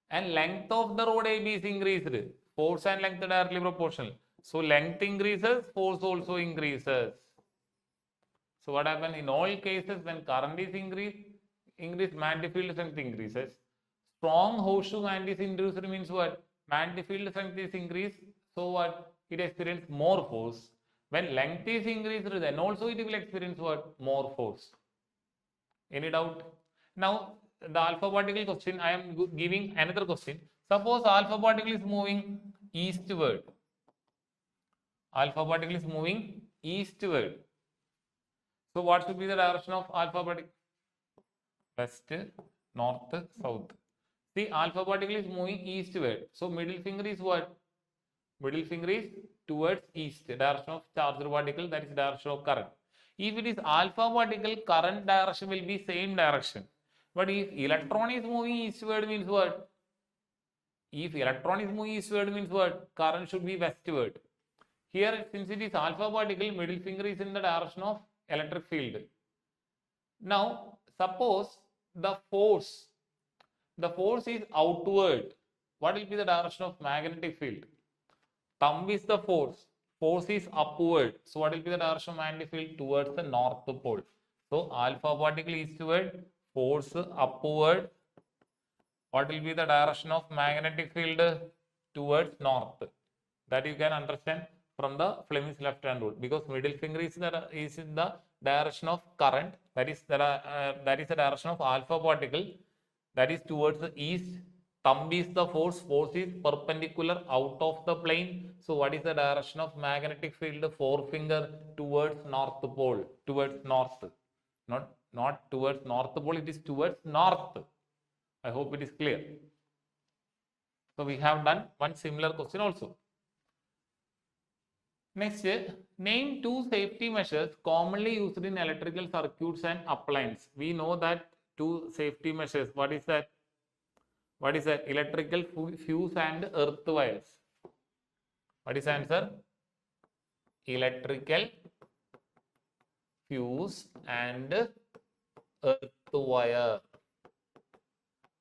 And length of the rod AB is increased. Force and length are directly proportional. So length increases, force also increases. So what happens? In all cases, when current is increased, magnetic field strength increases. Strong horseshoe magnet is induced means what? Magnetic field strength is increased. So what? It experiences more force. When length is increased, then also it will experience what? More force. Any doubt? Now, the alpha particle question, I am giving another question. Suppose alpha particle is moving eastward. Alpha particle is moving eastward. So, what should be the direction of alpha particle? West, north, south. See, alpha particle is moving eastward. So, middle finger is what? Middle finger is towards east, direction of charged particle, that is direction of current. If it is alpha particle, current direction will be same direction. But if electron is moving eastward means what? If electron is moving eastward means what? Current should be westward. Here, since it is alpha particle, middle finger is in the direction of electric field. Now, suppose the force is outward. What will be the direction of magnetic field? Thumb is the force. force is upward. So what will be the direction of magnetic field? Towards the north pole. So alpha particle eastward, force upward. What will be the direction of magnetic field? Towards north. That you can understand from the Fleming's left hand rule, because middle finger is in the direction of current, that is the direction of alpha particle, that is towards the east. Thumb is the force is perpendicular out of the plane. So what is the direction of magnetic field? Forefinger towards north pole, towards north, not towards north pole, it is towards north. I hope it is clear. So we have done one similar question also. Next, name two safety measures commonly used in electrical circuits and appliances. We know that two safety measures. What is that? What is that? Electrical fuse and earth wires. What is the answer? Electrical fuse and earth wire.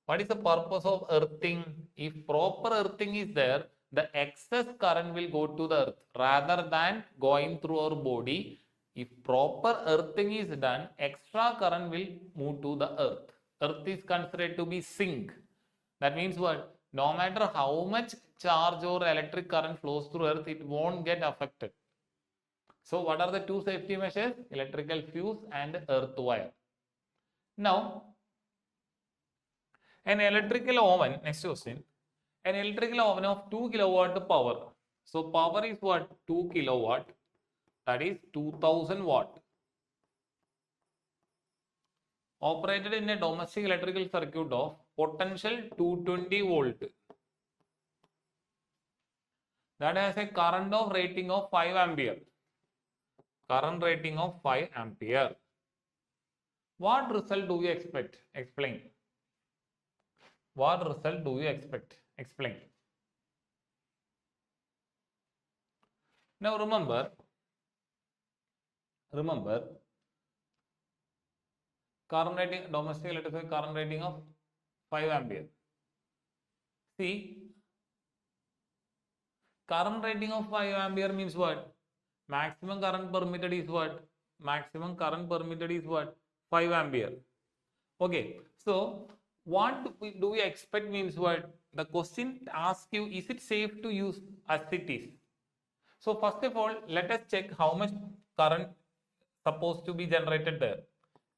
What is the purpose of earthing? If proper earthing is there, the excess current will go to the earth rather than going through our body. If proper earthing is done, extra current will move to the earth. Earth is considered to be sink. That means what? No matter how much charge or electric current flows through earth, it won't get affected. So what are the two safety measures? Electrical fuse and earth wire. Now, an electrical oven, next question. An electrical oven of 2 kilowatt power. So power is what? 2 kilowatt. That is 2000 watt. Operated in a domestic electrical circuit of potential 220 volt. That has a current of rating of 5 ampere. Current rating of 5 ampere. What result do you expect? Explain. What result do you expect? Explain. Now remember, current rating, domestic electrical current rating of 5 ampere. See, current rating of 5 ampere means what? Maximum current permitted is what? Maximum current permitted is what? 5 ampere. Okay, so what do we expect means what? The question asks you, is it safe to use as it is? So first of all, let us check how much current supposed to be generated there.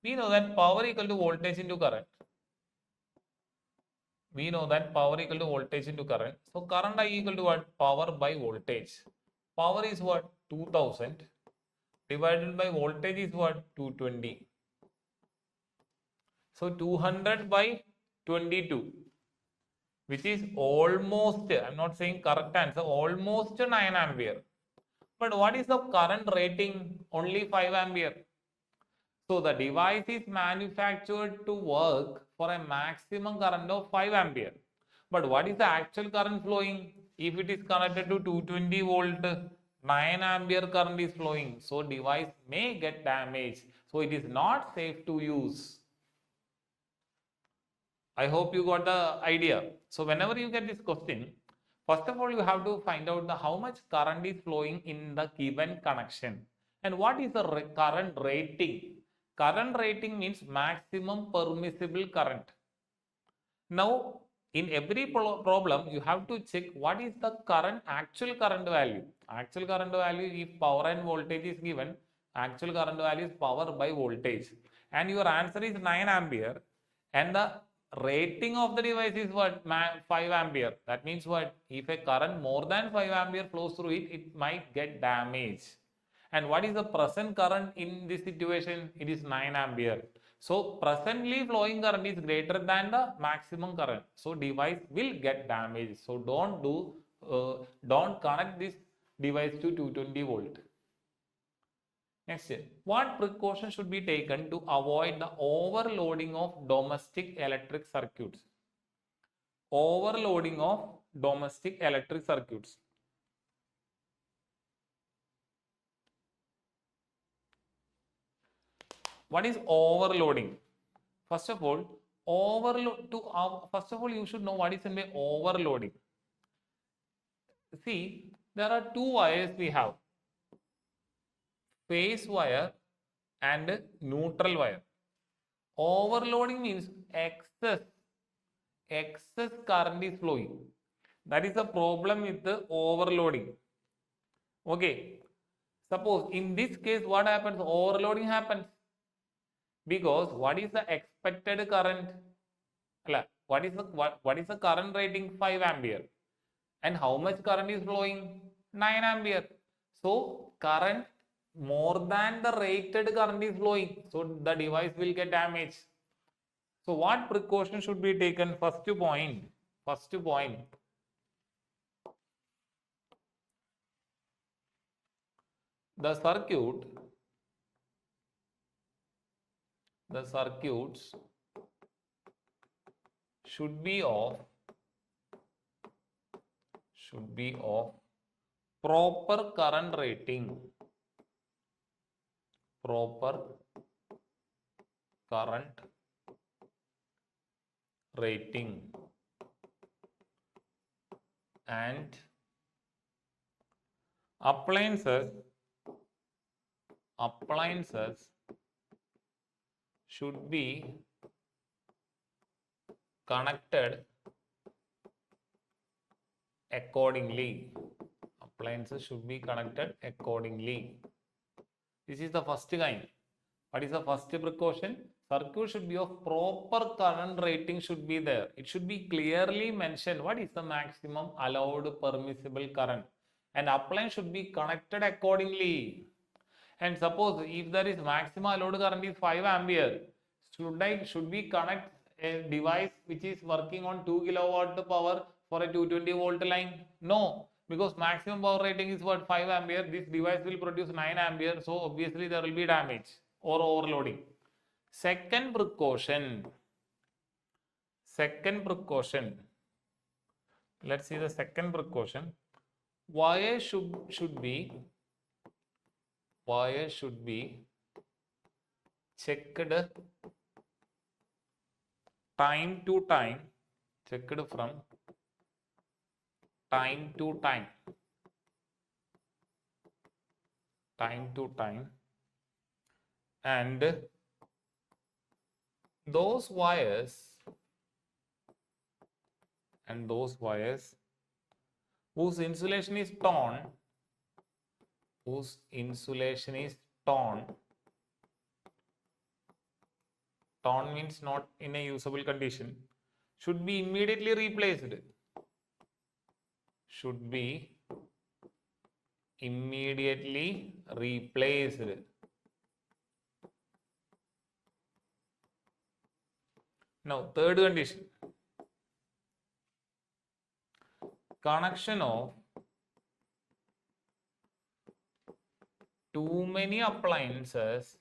We know that power equal to voltage into current. We know that power equal to voltage into current. So current I equal to what? Power by voltage. Power is what? 2000 divided by voltage is what? 220. So 200 by 22, which is almost, I am not saying correct answer, almost 9 ampere. But what is the current rating? Only 5 ampere. So the device is manufactured to work for a maximum current of 5 ampere. But what is the actual current flowing? If it is connected to 220 volt, 9 ampere current is flowing. So device may get damaged. So it is not safe to use. I hope you got the idea. So whenever you get this question, first of all, you have to find out how much current is flowing in the given connection. And what is the current rating? Current rating means maximum permissible current. Now, in every problem, you have to check what is the actual current value. Actual current value, if power and voltage is given, actual current value is power by voltage. And your answer is 9 ampere. And the rating of the device is what? 5 ampere. That means what? If a current more than 5 ampere flows through it, it might get damaged. And what is the present current in this situation? It is 9 ampere. So presently flowing current is greater than the maximum current. So device will get damaged. So don't connect this device to 220 volt. Next, what precaution should be taken to avoid the overloading of domestic electric circuits? Overloading of domestic electric circuits. What is overloading? First of all, you should know what is in overloading. See, there are two wires we have. phase wire and neutral wire. Overloading means excess current is flowing. That is the problem with the overloading. Okay. Suppose in this case, what happens? Overloading happens. Because what is the expected current? What is the current rating? 5 ampere. And how much current is flowing? 9 ampere. So current more than the rated current is flowing. So the device will get damaged. So what precaution should be taken? First point. The circuits should be of proper current rating. And appliances should be connected accordingly. This is the first kind. What is the first precaution? Circuit should be of proper current rating should be there. It should be clearly mentioned what is the maximum allowed permissible current. And appliance should be connected accordingly. And suppose if there is maximum allowed current is 5 ampere, should we connect a device which is working on 2 kilowatt power for a 220 volt line? No, because maximum power rating is what? 5 ampere. This device will produce 9 ampere. So obviously there will be damage or overloading. Second precaution. Let's see the second precaution. Wire should be checked time to time. Checked from time to time. And those wires whose insulation is torn, torn means not in a usable condition, should be immediately replaced. Now, third condition. Connection of too many appliances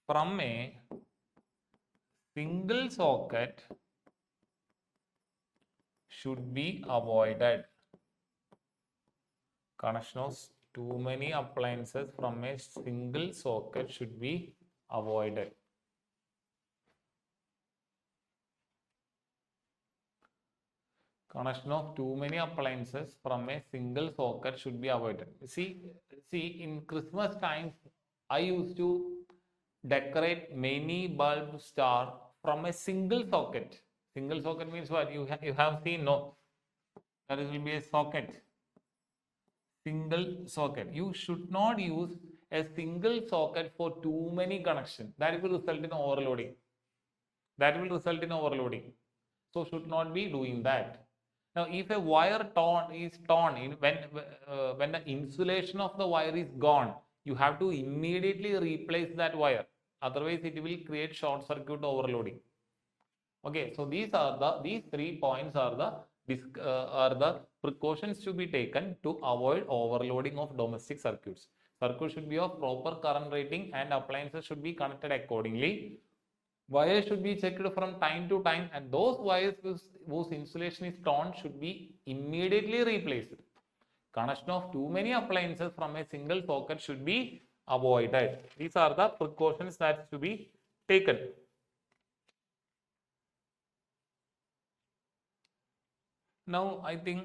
from a single socket should be avoided. Connection of too many appliances from a single socket should be avoided. Connection of too many appliances from a single socket should be avoided. See, in Christmas time, I used to decorate many bulb star from a single socket. Single socket means what? You have seen, no? There will be a socket. Single socket. You should not use a single socket for too many connections. That will result in overloading. So should not be doing that. Now, if a wire is torn, when the insulation of the wire is gone, you have to immediately replace that wire. Otherwise, it will create short circuit overloading. Okay, so these 3 points are the precautions to be taken to avoid overloading of domestic circuits. Circuit should be of proper current rating and appliances should be connected accordingly. Wires should be checked from time to time, and those wires whose insulation is torn should be immediately replaced. Connection of too many appliances from a single socket should be avoided. These are the precautions that to be taken. Now I think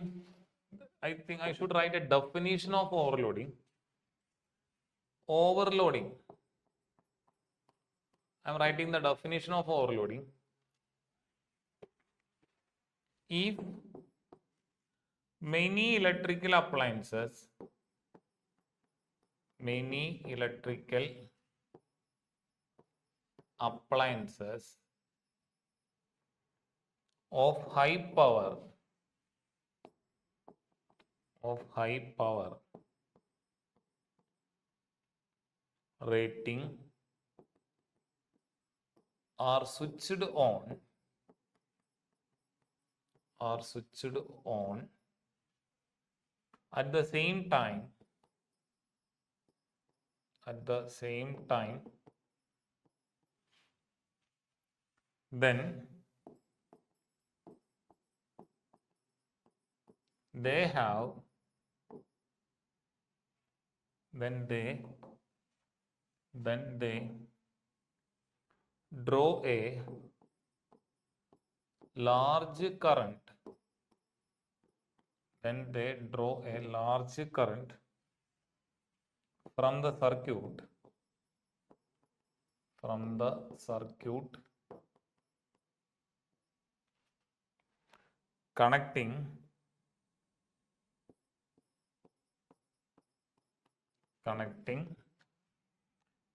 I should write a definition of overloading. Overloading. I am writing the definition of overloading. If many electrical appliances of high power rating are switched on at the same time then they draw a large current from the circuit connecting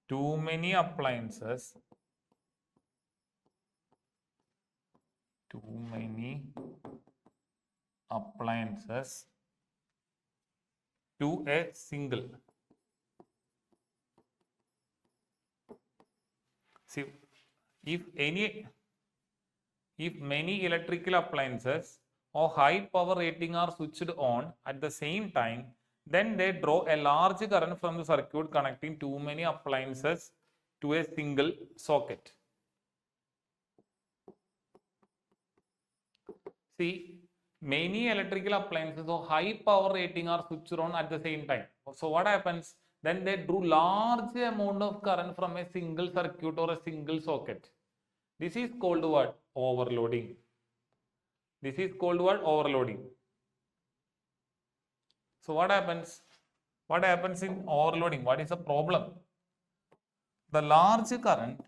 too many appliances to a single. See, if many electrical appliances of high power rating are switched on at the same time, then they draw a large current from the circuit connecting too many appliances to a single socket. See, many electrical appliances of high power rating are switched on at the same time. So what happens? Then they drew large amount of current from a single circuit or a single socket. This is called what? Overloading. So what happens? What happens in overloading? What is the problem? The large current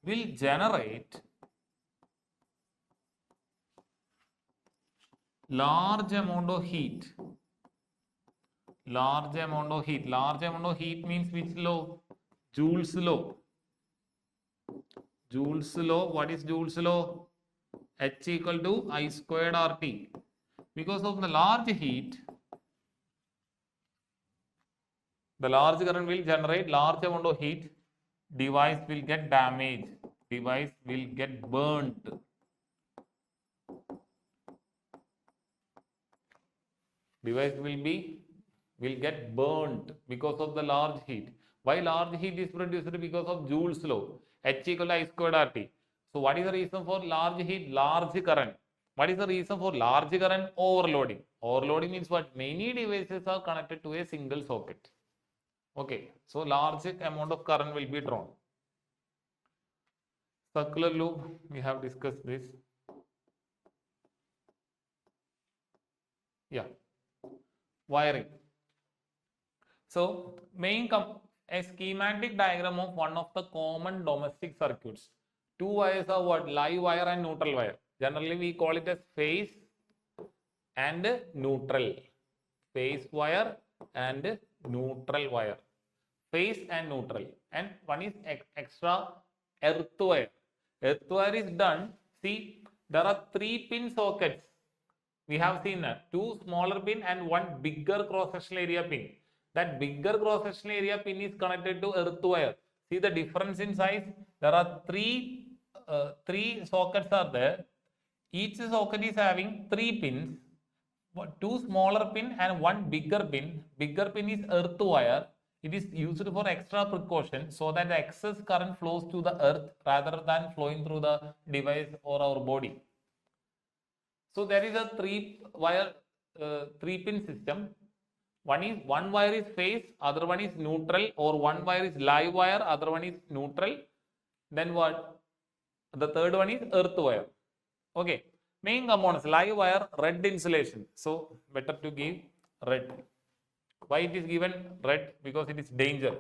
will generate large amount of heat. Large amount of heat means which law? Joule's law. What is Joule's law? H equal to I squared RT. Because of the large heat, the large current will generate large amount of heat. Device will get damaged. Device will get burnt. Device will get burnt because of the large heat. Why large heat is produced? Because of Joule's law. H equal to I squared RT. So what is the reason for large heat? Large current. What is the reason for large current? Overloading. Overloading means what? Many devices are connected to a single socket. Okay. So large amount of current will be drawn. Circular loop, we have discussed this. Yeah. Wiring. So a schematic diagram of one of the common domestic circuits. Two wires are what? Live wire and neutral wire. Generally we call it as phase and neutral. Phase wire and neutral wire. Phase and neutral. And one is extra earth wire. Earth wire is done. See, there are 3 pin sockets. We have seen that 2 smaller pin and 1 bigger cross-sectional area pin. That bigger cross-sectional area pin is connected to earth wire. See the difference in size. There are three sockets are there. Each socket is having 3 pins. 2 smaller pin and 1 bigger pin. Bigger pin is earth wire. It is used for extra precaution so that the excess current flows to the earth rather than flowing through the device or our body. So there is a 3-pin system. One wire is phase, other one is neutral, or one wire is live wire, other one is neutral. Then what? The third one is earth wire. Okay. Main components, live wire, red insulation. So better to give red. Why it is given red? Because it is danger.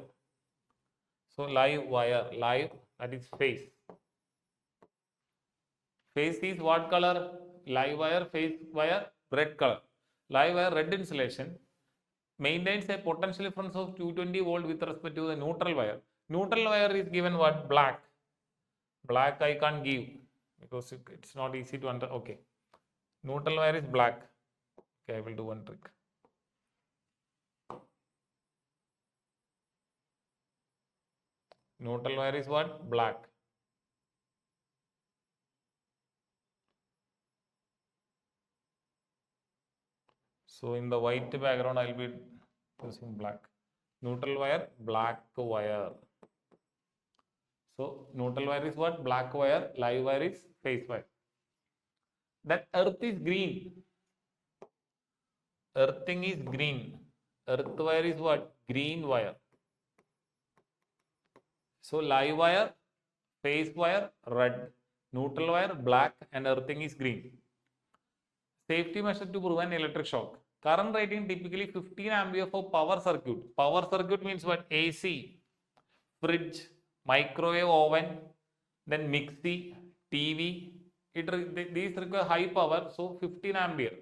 So live wire, live, that is phase. Phase is what color? Live wire, phase wire, red color. Live wire, red insulation, maintains a potential difference of 220 volt with respect to the neutral wire. Neutral wire is given what? Black. Black I can't give because it's not easy to understand. Okay. Neutral wire is black. Okay, I will do one trick. Neutral wire is what? Black. So in the white background, I will be using black. Neutral wire, black wire. So neutral wire is what? Black wire. Live wire is phase wire. That earth is green. Earthing is green. Earth wire is what? Green wire. So live wire, phase wire, red. Neutral wire, black, and earthing is green. Safety measure to prevent electric shock. Current rating typically 15 ampere for power circuit. Power circuit means what? AC, fridge, microwave oven, then mixie, TV. These require high power, so 15 ampere.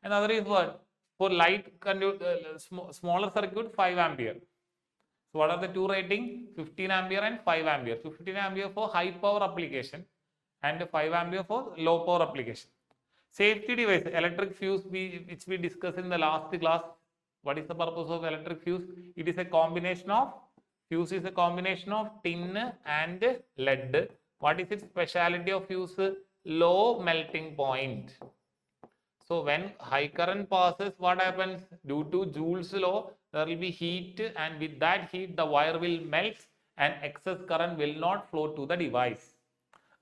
Another is what? For light smaller circuit, 5 ampere. So what are the two rating? 15 ampere and 5 ampere. 15 ampere for high power application and 5 ampere for low power application. Safety device, electric fuse, which we discussed in the last class. What is the purpose of electric fuse? It is a combination of, fuse is a combination of tin and lead. What is its speciality of fuse? Low melting point. So when high current passes, what happens? Due to Joule's law, there will be heat, and with that heat, the wire will melt and excess current will not flow to the device.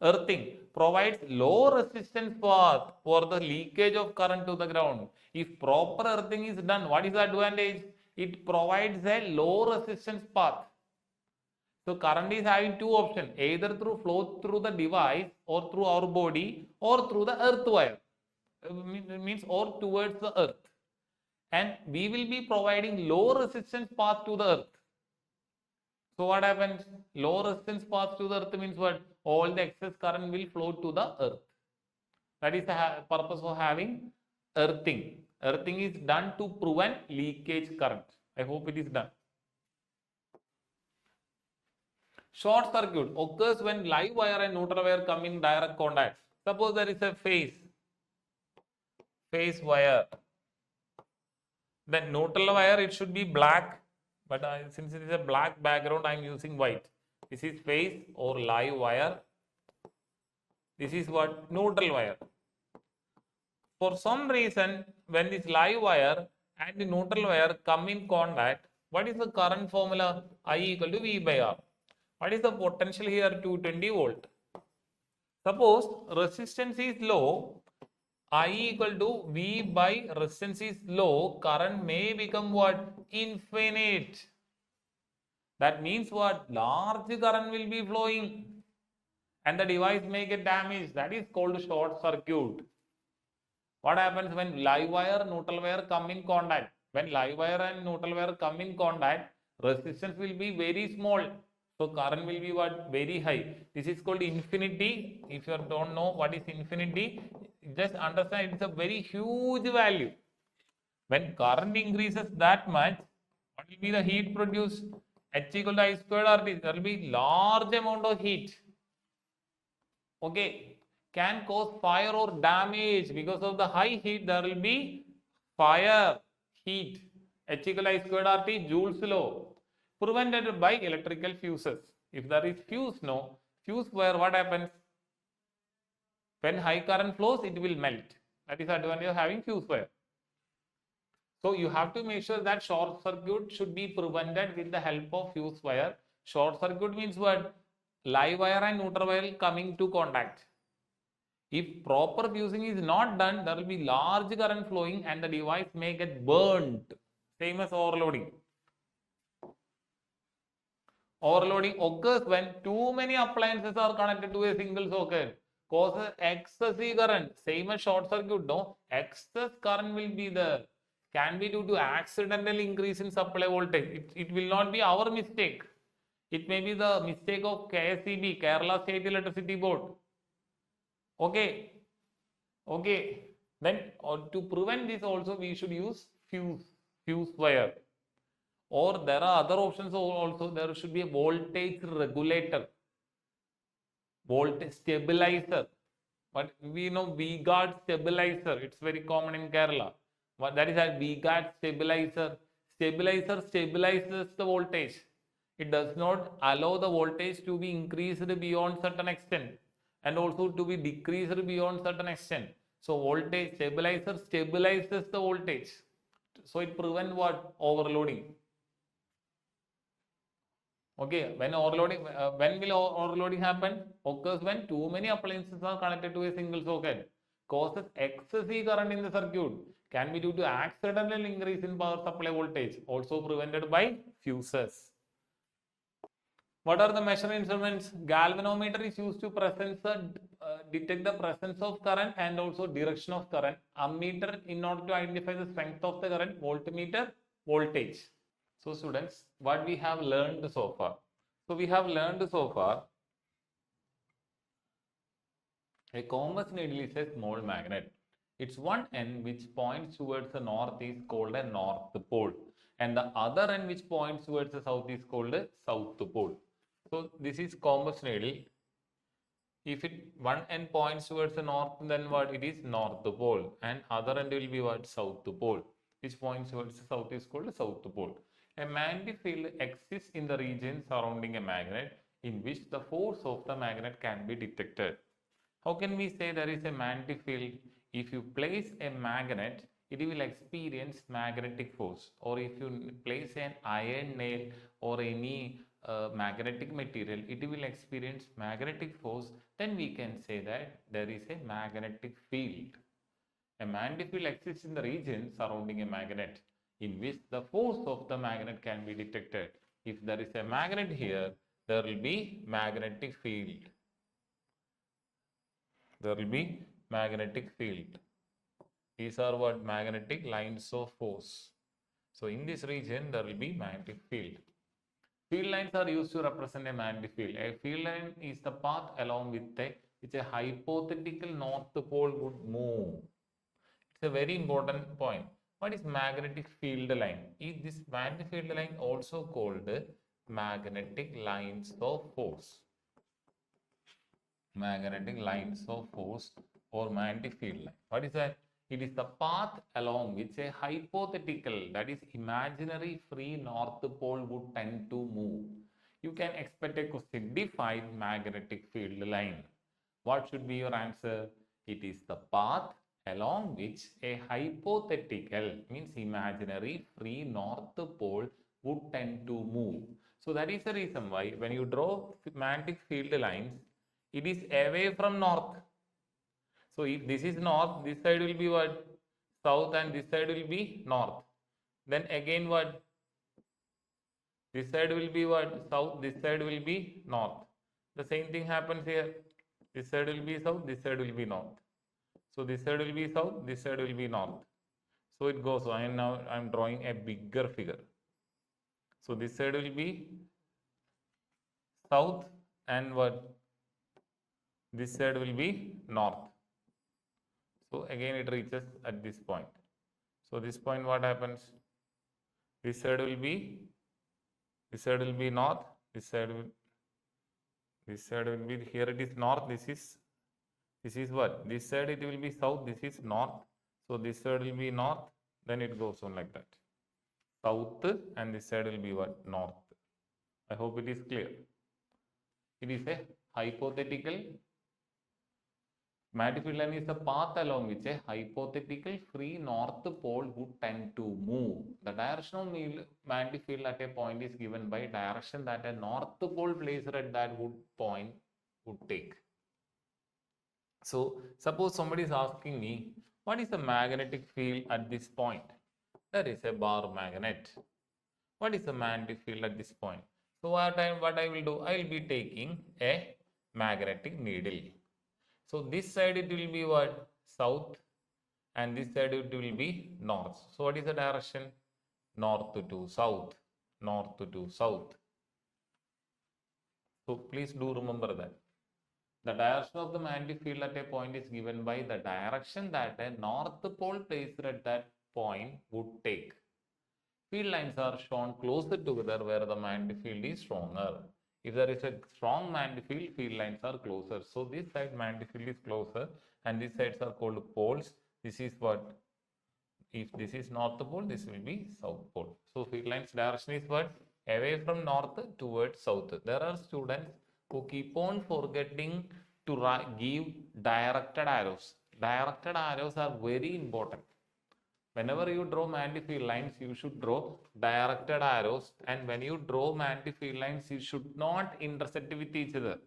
Earthing provides low resistance path for the leakage of current to the ground. If proper earthing is done, what is the advantage? It provides a low resistance path. So current is having two options, either through flow through the device or through our body or through the earth wire. Means or towards the earth. And we will be providing low resistance path to the earth. So what happens? Low resistance path to the earth means what? All the excess current will flow to the earth. That is the purpose of having earthing. Earthing is done to prevent leakage current. I hope it is done. Short circuit occurs when live wire and neutral wire come in direct contact. Suppose there is a phase wire. Then neutral wire, it should be black, but since it is a black background, I am using white. This is phase or live wire. This is what? Neutral wire. For some reason, when this live wire and the neutral wire come in contact, what is the current formula? I equal to V by R. What is the potential here? 220 volt. Suppose resistance is low, I equal to V by resistance is low, current may become what? Infinite. That means what? Large current will be flowing and the device may get damaged. That is called short circuit. What happens when live wire, neutral wire come in contact? When live wire and neutral wire come in contact, resistance will be very small. So current will be what? Very high. This is called infinity. If you don't know what is infinity, just understand it is a very huge value. When current increases that much, what will be the heat produced? H equal to I squared RT. There will be large amount of heat. Okay. Can cause fire or damage. Because of the high heat, there will be fire, heat. H equal to I squared RT, Joule's law. Prevented by electrical fuses. If there is fuse, no. Fuse wire, what happens? When high current flows, it will melt. That is the advantage of having fuse wire. So you have to make sure that short circuit should be prevented with the help of fuse wire. Short circuit means what? Live wire and neutral wire coming to contact. If proper fusing is not done, there will be large current flowing and the device may get burnt. Same as overloading. Overloading occurs when too many appliances are connected to a single socket. Causes excessive current. Same as short circuit, no? Excess current will be there. Can be due to accidental increase in supply voltage. It will not be our mistake. It may be the mistake of KSEB, Kerala State Electricity Board. Okay. Okay. Then to prevent this also we should use fuse wire. Or there are other options also. There should be a voltage regulator, voltage stabilizer. But we know V-guard stabilizer. It's very common in Kerala. What that is a V-guard stabilizer. Stabilizer stabilizes the voltage. It does not allow the voltage to be increased beyond certain extent and also to be decreased beyond certain extent. So voltage stabilizer stabilizes the voltage. So it prevents what? Overloading. Okay, when overloading, when will overloading happen? Occurs when too many appliances are connected to a single socket. Causes excessive current in the circuit. Can be due to accidental increase in power supply voltage. Also prevented by fuses. What are the measuring instruments? Galvanometer is used to detect the presence of current and also direction of current. Ammeter in order to identify the strength of the current. Voltmeter, voltage. So students, what we have learned so far? So we have learned so far a compass needle is a small magnet. Its one end which points towards the north is called a north pole and the other end which points towards the south is called a south pole. So this is compass needle. If one end points towards the north, then what? It is north pole and other end will be what? South pole. Which points towards the south is called the south pole. A magnetic field exists in the region surrounding a magnet in which the force of the magnet can be detected. How can we say there is a magnetic field? If you place a magnet, it will experience magnetic force. Or if you place an iron nail or any magnetic material, it will experience magnetic force. Then we can say that there is a magnetic field. A magnetic field exists in the region surrounding a magnet in which the force of the magnet can be detected. If there is a magnet here, there will be magnetic field. There will be magnetic field. These are what? Magnetic lines of force. So in this region, there will be magnetic field. Field lines are used to represent a magnetic field. A field line is the path along which a hypothetical north pole would move. It's a very important point. What is magnetic field line? Is this magnetic field line also called magnetic lines of force? Magnetic lines of force or magnetic field line. What is that? It is the path along which a hypothetical, that is imaginary free north pole would tend to move. You can expect a question. Define magnetic field line. What should be your answer? It is the path along which a hypothetical, means imaginary free north pole would tend to move. So that is the reason why when you draw magnetic field lines, it is away from north. So if this is north, this side will be what? South and this side will be north. Then again what? This side will be what? South, this side will be north. The same thing happens here. This side will be south, this side will be north. So this side will be south, this side will be north. So it goes on. And now I am drawing a bigger figure. So this side will be south and what? This side will be north. So again it reaches at this point. So this point what happens? This side will be north, this side will be, here it is north, this is what? This side it will be south, this is north. So this side will be north, then it goes on like that. South and this side will be what? North. I hope it is clear. It is a hypothetical. Magnetic field line is the path along which a hypothetical free north pole would tend to move. The direction of magnetic field at a point is given by direction that a north pole placed at that point would take. So suppose somebody is asking me, what is the magnetic field at this point? There is a bar magnet. What is the magnetic field at this point? So what I will do, I will be taking a magnetic needle. So this side it will be what? South, and this side it will be north. So what is the direction? North to south, north to south. So please do remember that. The direction of the magnetic field at a point is given by the direction that a north pole placed at that point would take. Field lines are shown closer together where the magnetic field is stronger. If there is a strong magnetic field, field lines are closer. So this side magnetic field is closer and these sides are called poles. This is what? If this is north pole, this will be south pole. So field lines direction is what? Away from north towards south. There are students who keep on forgetting to give directed arrows. Directed arrows are very important. Whenever you draw magnetic field lines, you should draw directed arrows. And when you draw magnetic field lines, you should not intersect with each other.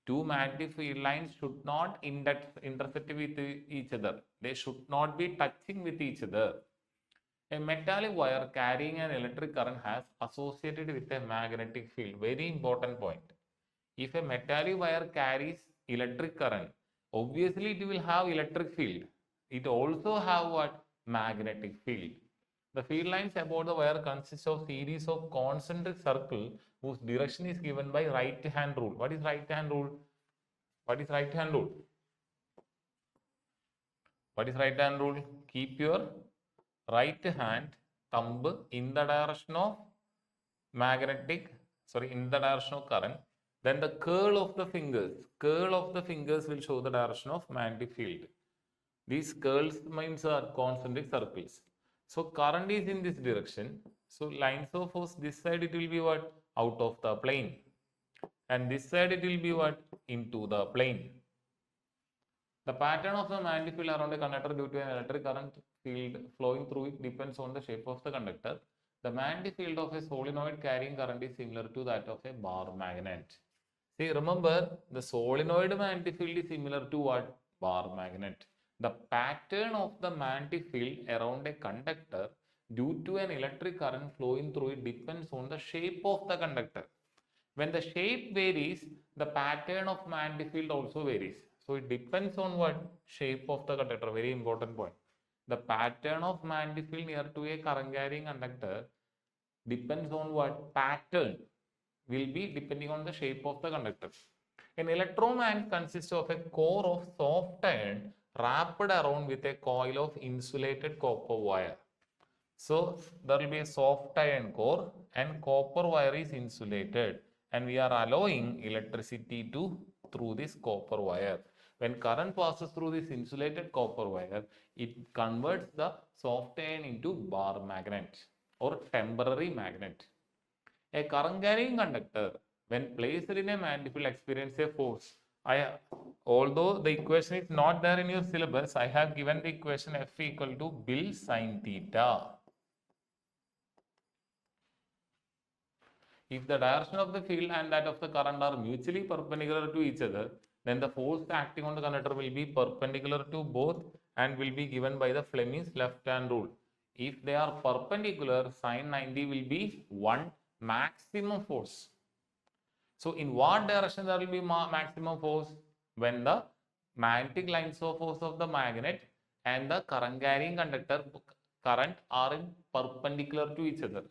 Two magnetic field lines should not intersect with each other. They should not be touching with each other. A metallic wire carrying an electric current has associated with a magnetic field. Very important point. If a metallic wire carries electric current, obviously it will have electric field. It also have what? Magnetic field. The field lines about the wire consist of series of concentric circles whose direction is given by right hand rule. What is right hand rule? What is right hand rule? What is right hand rule? Keep your right hand thumb in the direction of in the direction of current. Then the curl of the fingers will show the direction of magnetic field. These curls means are concentric circles. So current is in this direction. So lines of force this side it will be what? Out of the plane. And this side it will be what? Into the plane. The pattern of the magnetic field around a conductor due to an electric current field flowing through it depends on the shape of the conductor. The magnetic field of a solenoid carrying current is similar to that of a bar magnet. See, remember, the solenoid magnetic field is similar to what? Bar magnet. The pattern of the magnetic field around a conductor due to an electric current flowing through it depends on the shape of the conductor. When the shape varies, the pattern of magnetic field also varies. So it depends on what? Shape of the conductor. Very important point. The pattern of magnetic field near to a current carrying conductor depends on what? Pattern will be depending on the shape of the conductor. An electromagnet consists of a core of soft iron wrapped around with a coil of insulated copper wire. So there will be a soft iron core and copper wire is insulated, and we are allowing electricity through this copper wire. When current passes through this insulated copper wire, it converts the soft iron into bar magnet or temporary magnet. A current carrying conductor, when placed in a magnetic field, experiences a force. Although the equation is not there in your syllabus, I have given the equation F equal to Bill sin theta. If the direction of the field and that of the current are mutually perpendicular to each other, then the force acting on the conductor will be perpendicular to both and will be given by the Fleming's left hand rule. If they are perpendicular, sin 90 will be 1 maximum force. So in what direction there will be maximum force? When the magnetic lines of force of the magnet and the current carrying conductor current are in perpendicular to each other.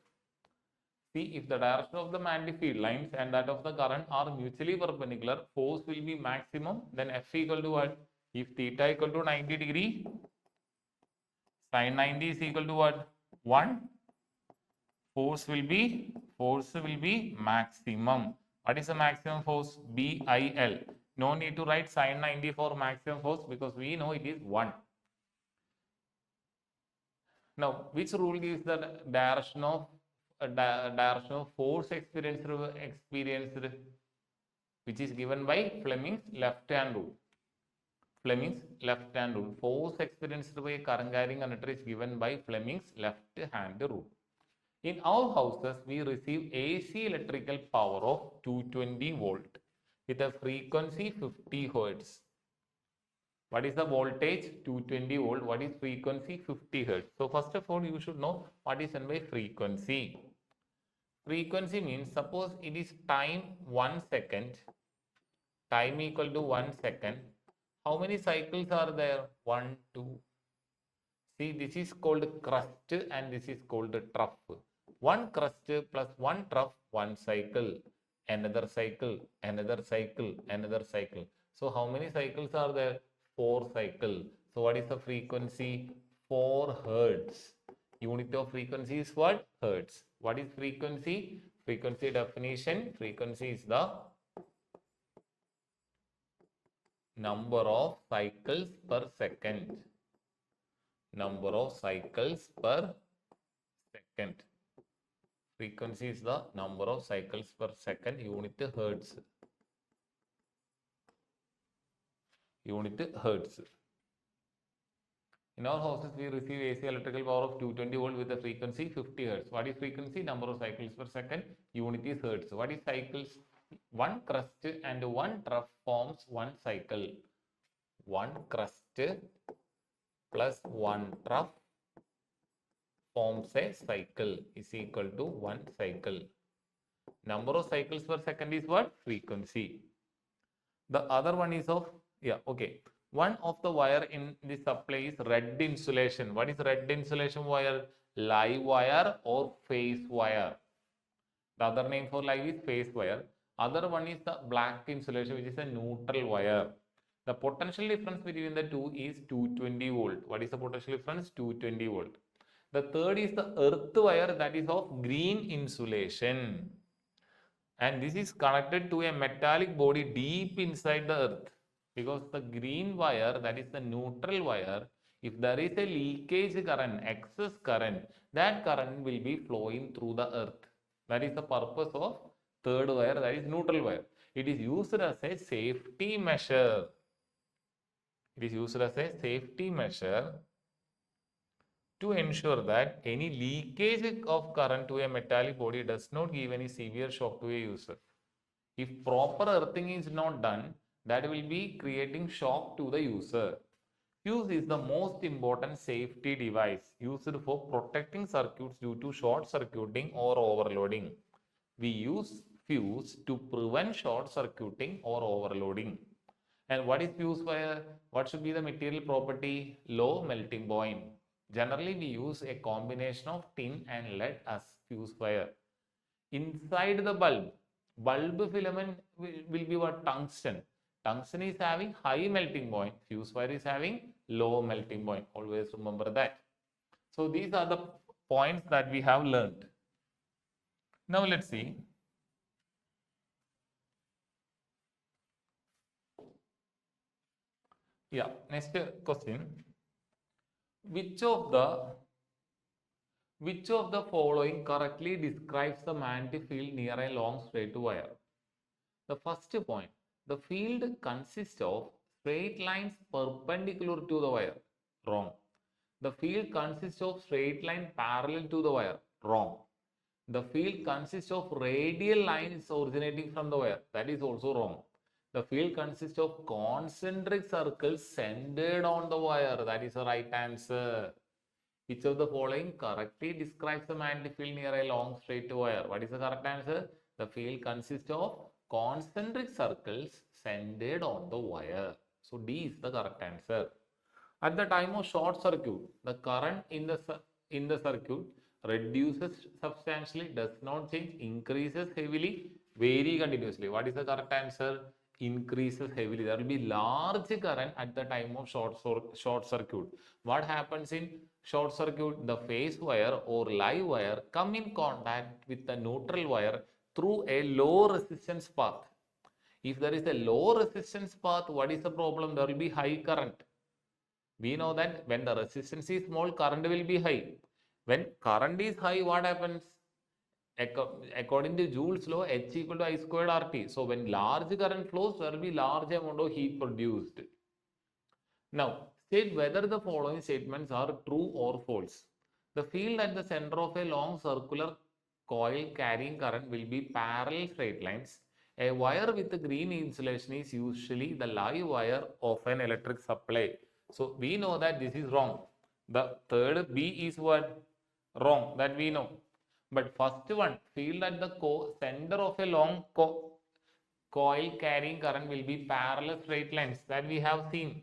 See, if the direction of the magnetic field lines and that of the current are mutually perpendicular, force will be maximum. Then F equal to what? If theta equal to 90 degree, sin 90 is equal to what? 1. Force will be maximum. What is the maximum force? BIL. No need to write sin 90 for maximum force because we know it is 1. Now, which rule gives the direction of force experienced, which is given by Fleming's left hand rule. Fleming's left hand rule. Force experienced by a current carrying conductor is given by Fleming's left hand rule. In our houses, we receive AC electrical power of 220 volt with a frequency 50 hertz. What is the voltage? 220 volt. What is frequency? 50 hertz. So first of all, you should know what is meant by frequency. Frequency means, suppose it is time 1 second, time equal to 1 second. How many cycles are there? 1, 2. See, this is called crust and this is called trough. One crust plus one trough, one cycle, another cycle, another cycle, another cycle. So how many cycles are there? 4 cycles. So what is the frequency? 4 hertz. Unit of frequency is what? Hertz. What is frequency? Frequency definition. Frequency is the number of cycles per second. Number of cycles per second. Frequency is the number of cycles per second, unit hertz. Unit hertz. In our houses, we receive AC electrical power of 220 volt with a frequency 50 hertz. What is frequency? Number of cycles per second, unit is hertz. What is cycles? One crust and one trough forms one cycle. One crust plus one trough forms a cycle is equal to one cycle. Number of cycles per second is what? Frequency. The other one is of, one of the wire in the supply is red insulation. What is red insulation wire? Live wire or phase wire. The other name for live is phase wire. Other one is the black insulation, which is a neutral wire. The potential difference between the two is 220 volt. What is the potential difference? 220 volt. The third is the earth wire, that is of green insulation. And this is connected to a metallic body deep inside the earth. Because the green wire, that is the neutral wire, if there is a leakage current, excess current, that current will be flowing through the earth. That is the purpose of third wire, that is neutral wire. It is used as a safety measure. It is used as a safety measure to ensure that any leakage of current to a metallic body does not give any severe shock to a user. If proper earthing is not done, that will be creating shock to the user. Fuse is the most important safety device used for protecting circuits due to short circuiting or overloading. We use fuse to prevent short circuiting or overloading. And what is fuse wire? What should be the material property? Low melting point. Generally, we use a combination of tin and lead as fuse wire. Inside the bulb filament will be what? Tungsten. Tungsten is having high melting point. Fuse wire is having low melting point. Always remember that. So these are the points that we have learned. Now let's see. Yeah, next question. Which of the following correctly describes the magnetic field near a long straight wire? The first point, the field consists of straight lines perpendicular to the wire. Wrong. The field consists of straight line parallel to the wire. Wrong. The field consists of radial lines originating from the wire. That is also wrong. The field consists of concentric circles centered on the wire. That is the right answer. Which of the following correctly describes the magnetic field near a long straight wire? What is the correct answer? The field consists of concentric circles centered on the wire. So D is the correct answer. At the time of short circuit, the current in the circuit reduces substantially, does not change, increases heavily, vary continuously. What is the correct answer? Increases heavily. There will be large current at the time of short circuit. What happens in short circuit? The phase wire or live wire come in contact with the neutral wire through a low resistance path. If there is a low resistance path, what is the problem? There will be high current. We know that when the resistance is small, current will be high. When current is high, what happens? According to Joule's law, H equal to I squared RT. So when large current flows, there will be large amount of heat produced. Now, state whether the following statements are true or false. The field at the center of a long circular coil carrying current will be parallel straight lines. A wire with a green insulation is usually the live wire of an electric supply. So we know that this is wrong. The third B is what? Wrong. That we know. But first one, field at the center of a long coil carrying current will be parallel straight lines that we have seen.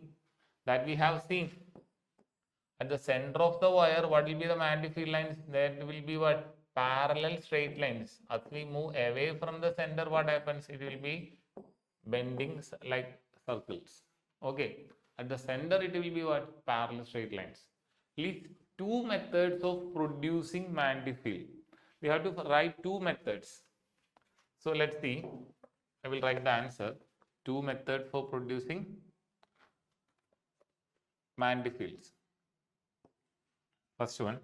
At the center of the wire, what will be the magnetic field lines? That will be what? Parallel straight lines. As we move away from the center, what happens? It will be bending like circles. Okay. At the center, it will be what? Parallel straight lines. List two methods of producing magnetic field. We have to write two methods. So let's see. I will write the answer. Two methods for producing magnetic fields. First one.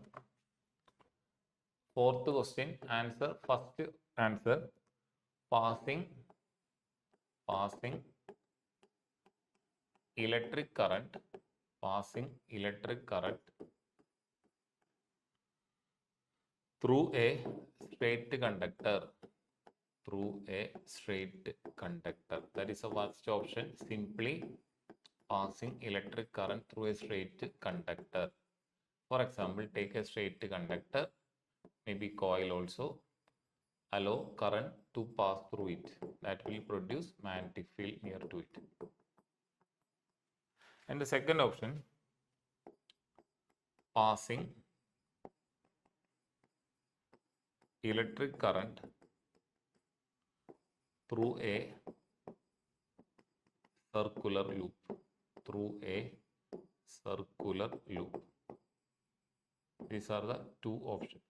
Fourth question. Answer. First answer. Passing electric current. Passing electric current through a straight conductor. Through a straight conductor. That is the first option. Simply passing electric current through a straight conductor. For example, take a straight conductor, maybe coil also. Allow current to pass through it. That will produce magnetic field near to it. And the second option, passing electric current through a circular loop. Through a circular loop. These are the two options.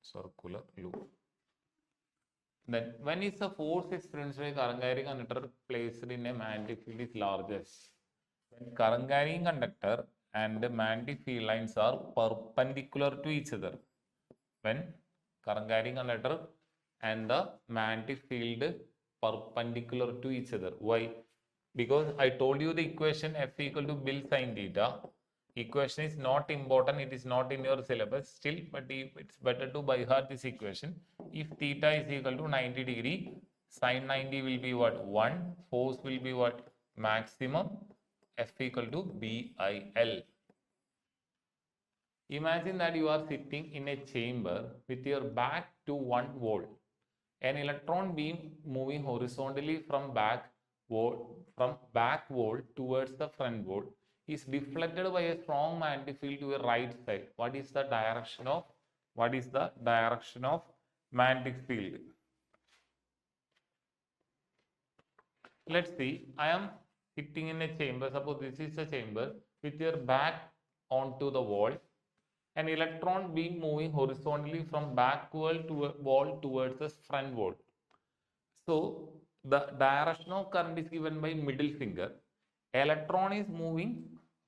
Circular loop. Then, when is the force experienced by current carrying conductor placed in a magnetic field is largest? When current carrying conductor and the magnetic field lines are perpendicular to each other. When current carrying conductor and the magnetic field perpendicular to each other. Why? Because I told you the equation F equal to Bill sin theta. Equation is not important, it is not in your syllabus still, but it's better to by heart this equation. If theta is equal to 90 degree, sin 90 will be what? 1, force will be what? Maximum, F equal to BIL. Imagine that you are sitting in a chamber with your back to one wall. An electron beam moving horizontally from back wall towards the front wall is deflected by a strong magnetic field to the right side. What is the direction of magnetic field? Let's see. I am sitting in a chamber. Suppose this is a chamber with your back onto the wall. An electron beam moving horizontally from back wall towards the front wall. So the direction of current is given by middle finger. Electron is moving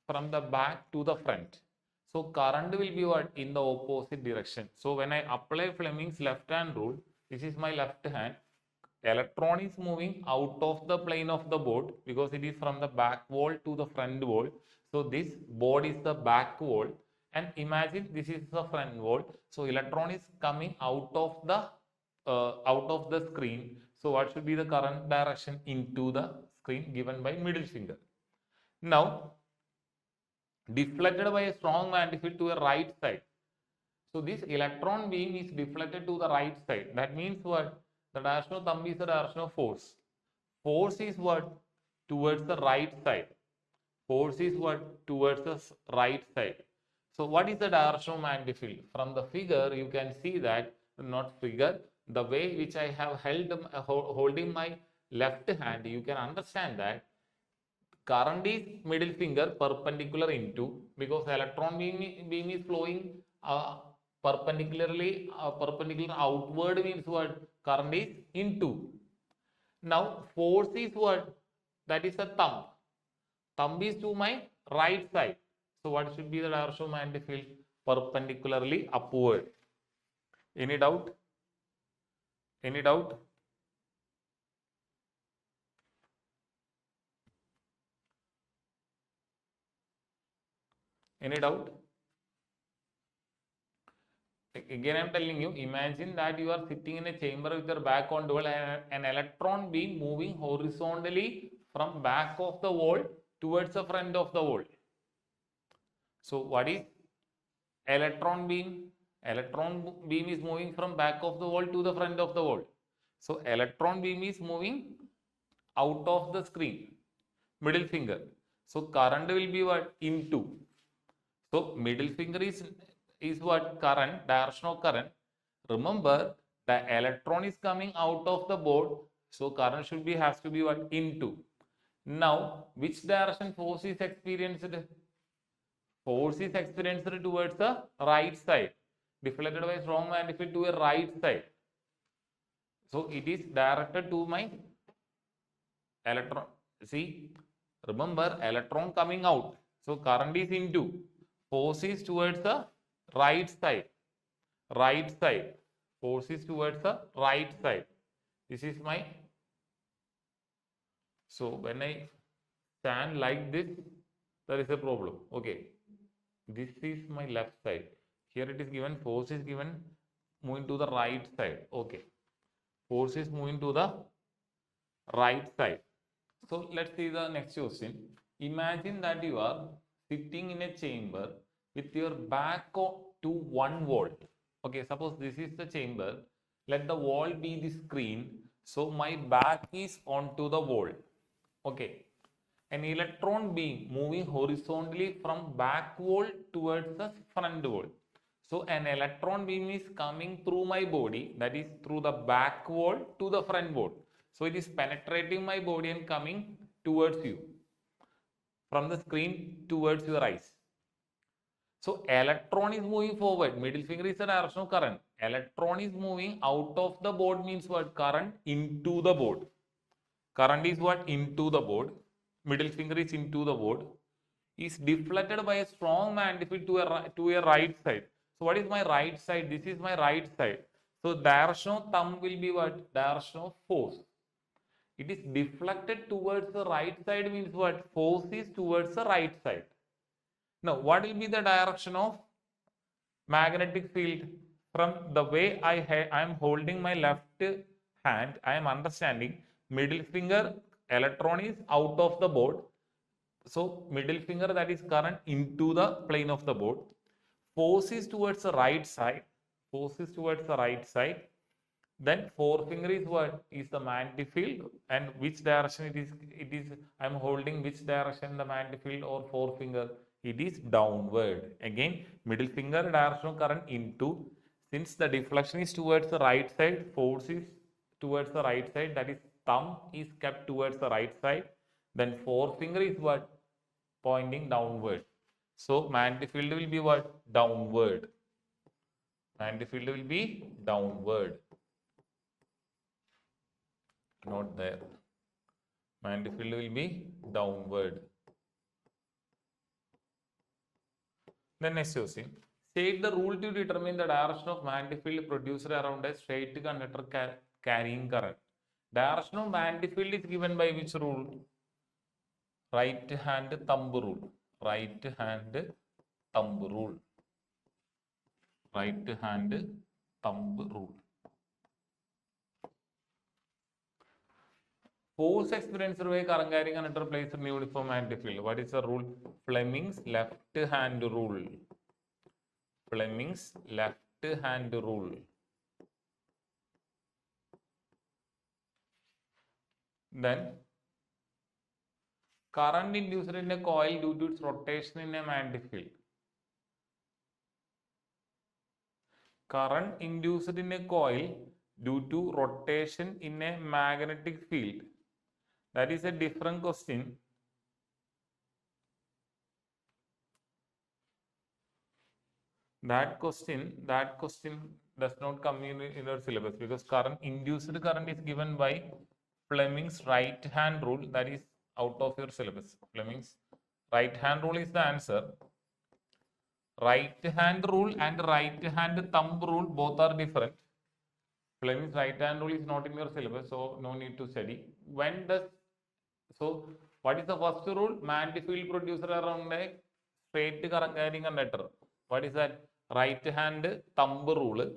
from the back to the front. So current will be what? In the opposite direction. So when I apply Fleming's left hand rule, this is my left hand. Electron is moving out of the plane of the board because it is from the back wall to the front wall. So this board is the back wall, and imagine this is the front wall. So electron is coming out of the screen. So what should be the current direction? Into the screen given by middle finger. Now deflected by a strong magnetic field to the right side. So this electron beam is deflected to the right side. That means what? The direction of thumb is the direction of force. Force is what? Towards the right side. Force is what? Towards the right side. So what is the direction of magnetic field? From the figure you can see that, not figure, the way which I have holding my left hand, you can understand that current is middle finger perpendicular into, because electron beam is flowing perpendicular outward means what? Current is into. Now force is what? That is a thumb. Thumb is to my right side. So what should be the direction of magnetic field? Perpendicularly upward. Any doubt? Any doubt? Any doubt? Again, I am telling you, imagine that you are sitting in a chamber with your back on the wall and an electron beam moving horizontally from back of the wall towards the front of the wall. So what is electron beam? Electron beam is moving from back of the wall to the front of the wall. So electron beam is moving out of the screen, middle finger. So current will be what? Into. So middle finger is what? Current, direction of current. Remember, the electron is coming out of the board. So current should be has to be what? Into. Now, which direction force is experienced? Force is experienced towards the right side, deflected by strong magnetic field to a right side. So it is directed to my electron. See, remember electron coming out. So current is into. Force is towards the right side. Right side. Force is towards the right side. This is my. So when I stand like this, there is a problem. Okay. This is my left side. Here it is given, force is given, moving to the right side. Okay. Force is moving to the right side. So let's see the next question. Imagine that you are sitting in a chamber with your back to one wall. Okay, suppose this is the chamber. Let the wall be the screen. So my back is onto the wall. Okay. An electron beam moving horizontally from back wall towards the front wall. So an electron beam is coming through my body, that is through the back wall to the front wall. So it is penetrating my body and coming towards you, from the screen towards your eyes. So electron is moving forward, middle finger is the direction of current. Electron is moving out of the board means what? Current into the board. Current is what? Into the board. Middle finger is into the board. Is deflected by a strong magnetic field to a right side. So what is my right side? This is my right side. So direction of thumb will be what? Direction of force. It is deflected towards the right side means what? Force is towards the right side. Now what will be the direction of magnetic field? From the way I am holding my left hand, I am understanding middle finger electron is out of the board. So middle finger, that is current, into the plane of the board. Force is towards the right side. Force is towards the right side. Then forefinger is what? Is the magnetic field, and which direction it is? It is I am holding which direction the magnetic field or forefinger? It is downward. Again, middle finger direction of current into. Since the deflection is towards the right side, force is towards the right side. That is, thumb is kept towards the right side. Then forefinger is what? Pointing downward. So magnetic field will be what? Downward. Magnetic field will be downward. Not there. Magnetic field will be downward. Then next question. State the rule to determine the direction of magnetic field produced around a straight conductor carrying current. Direction of magnetic field is given by which rule? Right hand thumb rule. Right hand thumb rule. Right hand thumb rule. Force experienced by current carrying conductor placed in uniform magnetic field. What is the rule? Fleming's left hand rule. Fleming's left hand rule. Then current induced in a coil due to its rotation in a magnetic field. Current induced in a coil due to rotation in a magnetic field. That is a different question. That question does not come in your syllabus because induced current is given by Fleming's right hand rule. That is out of your syllabus. Fleming's right hand rule is the answer. Right hand rule and right hand thumb rule both are different. Fleming's right hand rule is not in your syllabus, so no need to study. What is the first rule? Magnetic field producer around a straight current carrying conductor. What is that? Right hand thumb rule.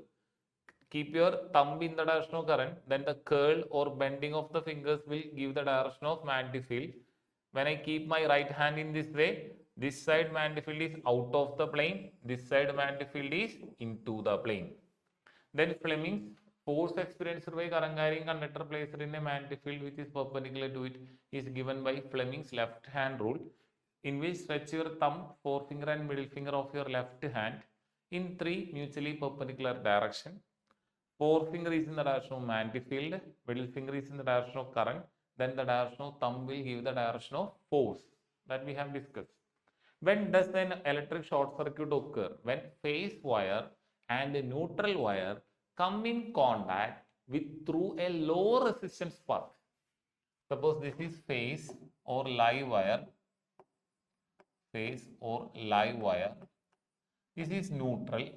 Keep your thumb in the direction of current, then the curl or bending of the fingers will give the direction of magnetic field. When I keep my right hand in this way, This side magnetic field is out of the plane. This side magnetic field is into the plane. Then Fleming's force experienced by current carrying conductor placed in a magnetic field which is perpendicular to it is given by Fleming's left hand rule, in which stretch your thumb, forefinger and middle finger of your left hand in three mutually perpendicular direction. Forefinger is in the direction of magnetic field, middle finger is in the direction of current, then the direction of thumb will give the direction of force that we have discussed. When does an electric short circuit occur? When phase wire and neutral wire come in contact with through a low resistance path. Suppose this is phase or live wire. Phase or live wire. This is neutral.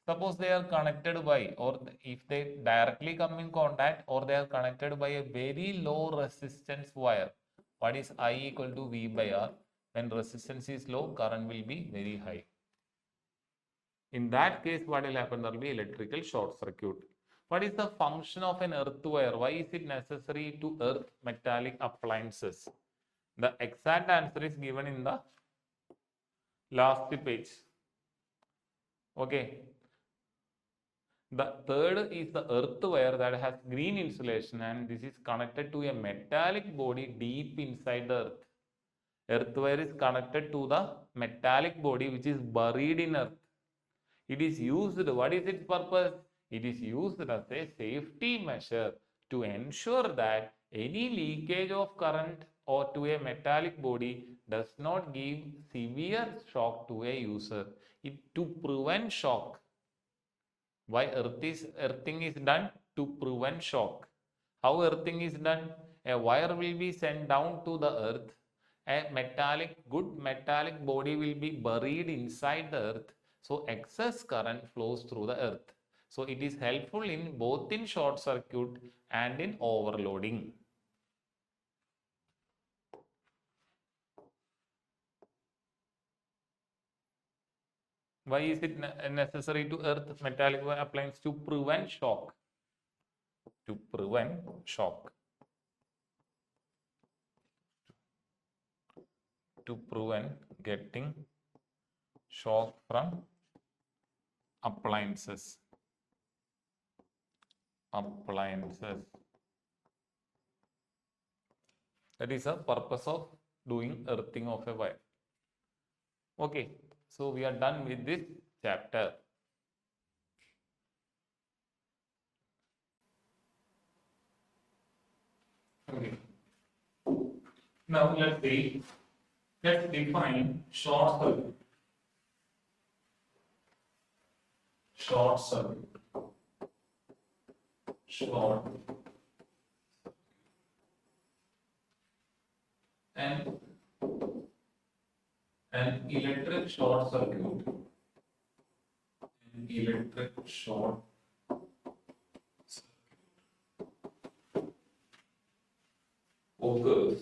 Suppose they are connected by, or if they directly come in contact, or they are connected by a very low resistance wire. What is I equal to V by R? When resistance is low, current will be very high. In that case, what will happen? There will be electrical short circuit. What is the function of an earth wire? Why is it necessary to earth metallic appliances? The exact answer is given in the last page. Okay. The third is the earth wire that has green insulation, and this is connected to a metallic body deep inside the earth. Earth wire is connected to the metallic body which is buried in earth. It is used, what is its purpose? It is used as a safety measure to ensure that any leakage of current or to a metallic body does not give severe shock to a user. To prevent shock. Why earthing is done? To prevent shock. How earthing is done? A wire will be sent down to the earth. A good metallic body will be buried inside the earth. So excess current flows through the earth. So it is helpful in both in short circuit and in overloading. Why is it necessary to earth metallic appliance? To prevent shock. To prevent shock. To prevent getting shock from appliances. That is the purpose of doing earthing of a wire. Okay, so we are done with this chapter. Okay. Now let's define short circuit. Short circuit. Short. And an electric short circuit. An electric short circuit occurs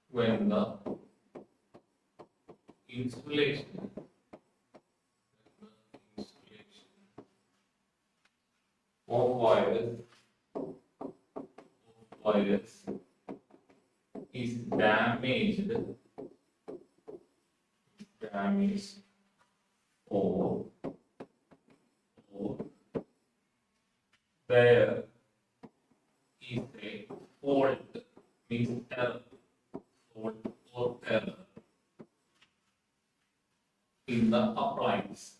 when the insulation of wires is damaged or there is a fault, means error, fault or error in the appliance.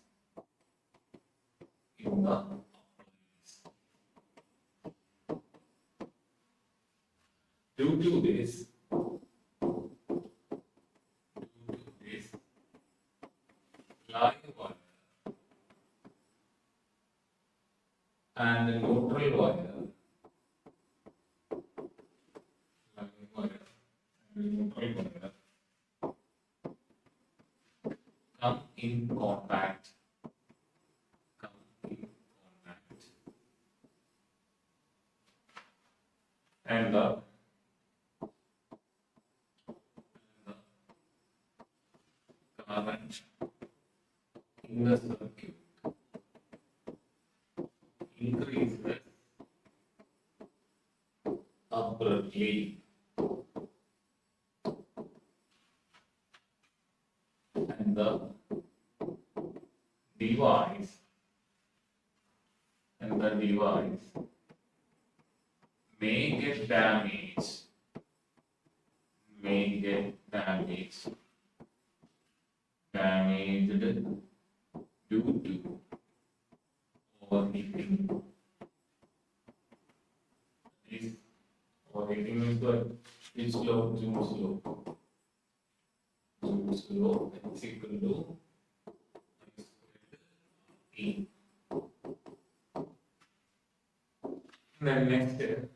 Due to this, live wire and neutral wire, come in contact. And the current in the circuit increases abruptly. directly and the device may get damaged due to overheating. This overheating is what? Which law? Joule's law. Joule's law is equal to E. Then next step.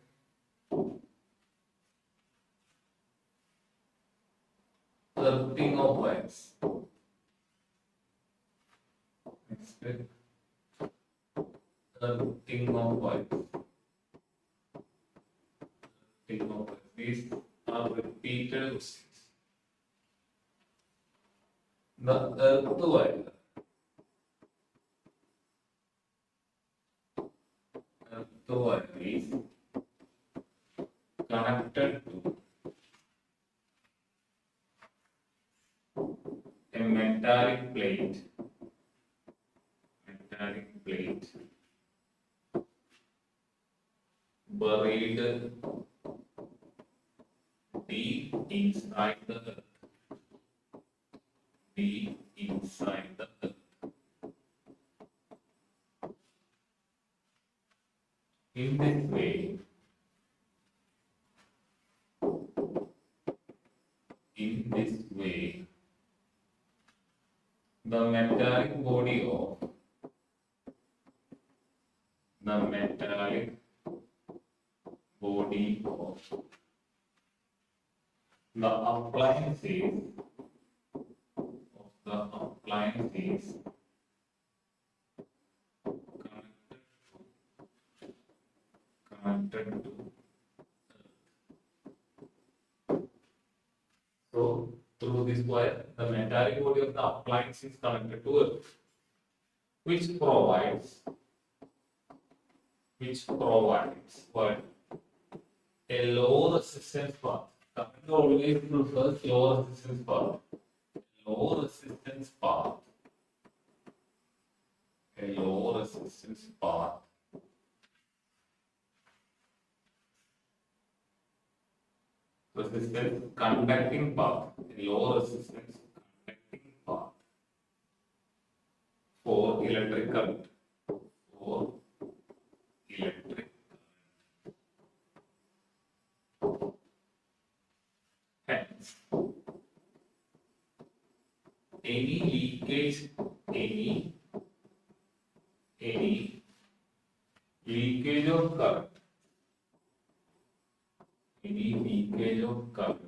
Earthing of wires. Next step. Earthing of wires. These are repeated questions. The earth wire. Is connected to a metallic plate buried deep inside the earth. In this way, the metallic body of the appliances connected to. So through this wire, the metallic body of the appliance is connected to earth, which provides what? A low resistance path. Current always prefers low resistance path. A low resistance path. Resistance conducting path. A low resistance conducting path for electric current. Hence, any leakage of current,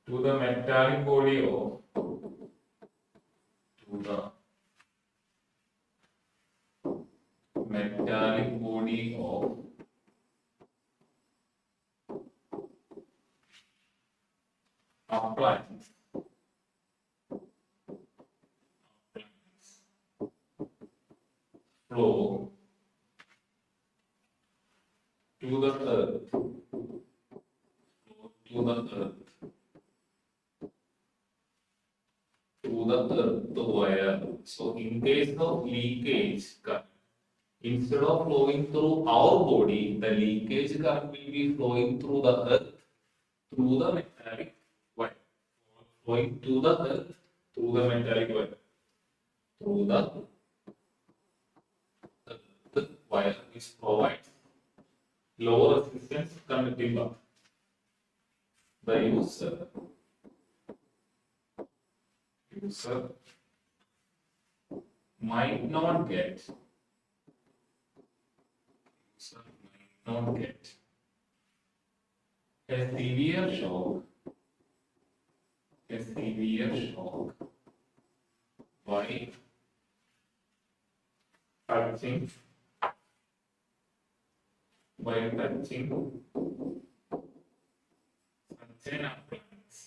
to the metallic body of appliance flow to the earth, the wire. So in case of leakage current, instead of flowing through our body, the leakage current will be flowing through the earth through the metallic wire. Flowing to the earth through the metallic wire. Through the wire which provides low resistance conducting path. The user might not get a severe shock by touching such an appliance.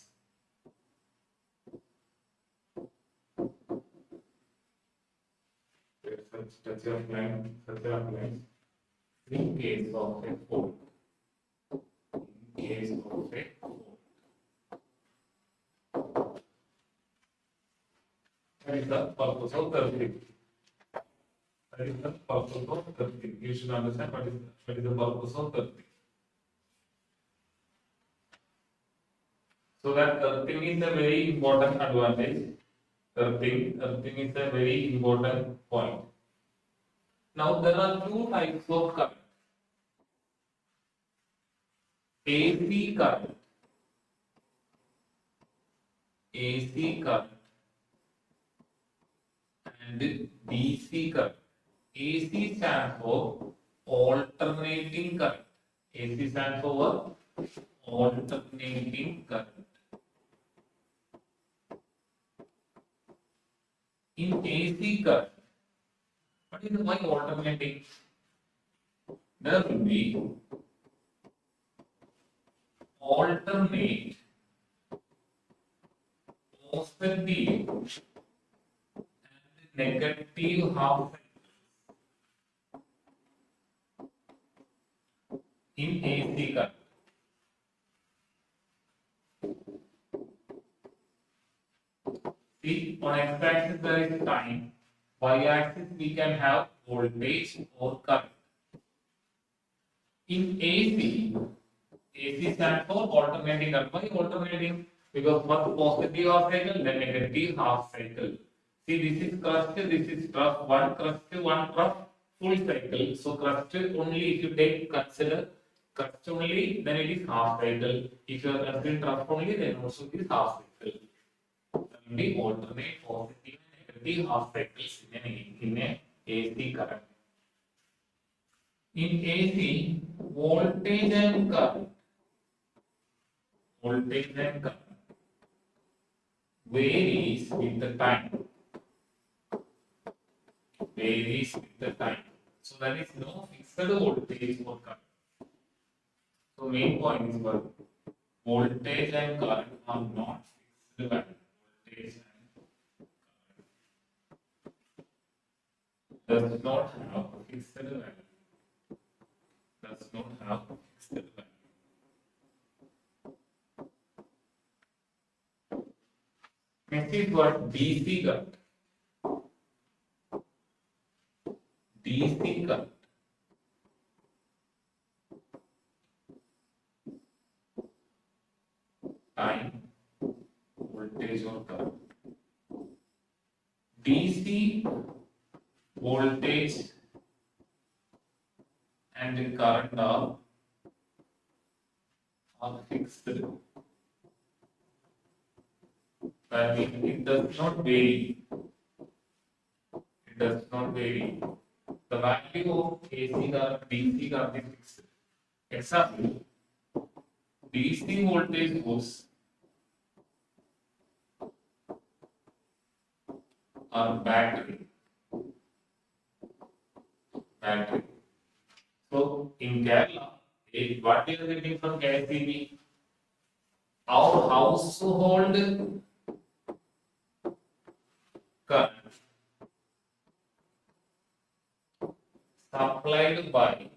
Such an appliance in case of a fault. In case of a fault. That is the purpose of earthing. That is the purpose of earthing. You should understand what is the purpose of earthing. So that earthing is a very important advantage. Earthing is a very important point. Now there are two types of current. AC current. AC current and DC current. AC stands for alternating current. AC stands for what? Alternating current. In AC current, what is why alternating? There will be alternate positive and negative half cycles in AC current. See, on x-axis there is time, y-axis we can have voltage or current. In AC stands for alternating current. Why alternating? Because first positive half cycle, then negative half cycle. See, this is crust, this is trough, one crust, one trough, full cycle. So crust only if you consider crust only, then it is half cycle. If you are considering trough only, then also it is half cycle. There will be alternate positive and negative half cycles in a AC current. In AC, voltage and current varies with the time. So there is no fixed voltage or current. So main point is what? Voltage and current are not fixed value. Voltage and current does not have fixed value. Next is what? DC current. DC current. Time, voltage or current. DC voltage and current are fixed. That means it does not vary. The value of AC current, DC current is fixed. Example, DC voltage goes or battery. So in Kerala, what we are getting from KSEB? Our household current supplied by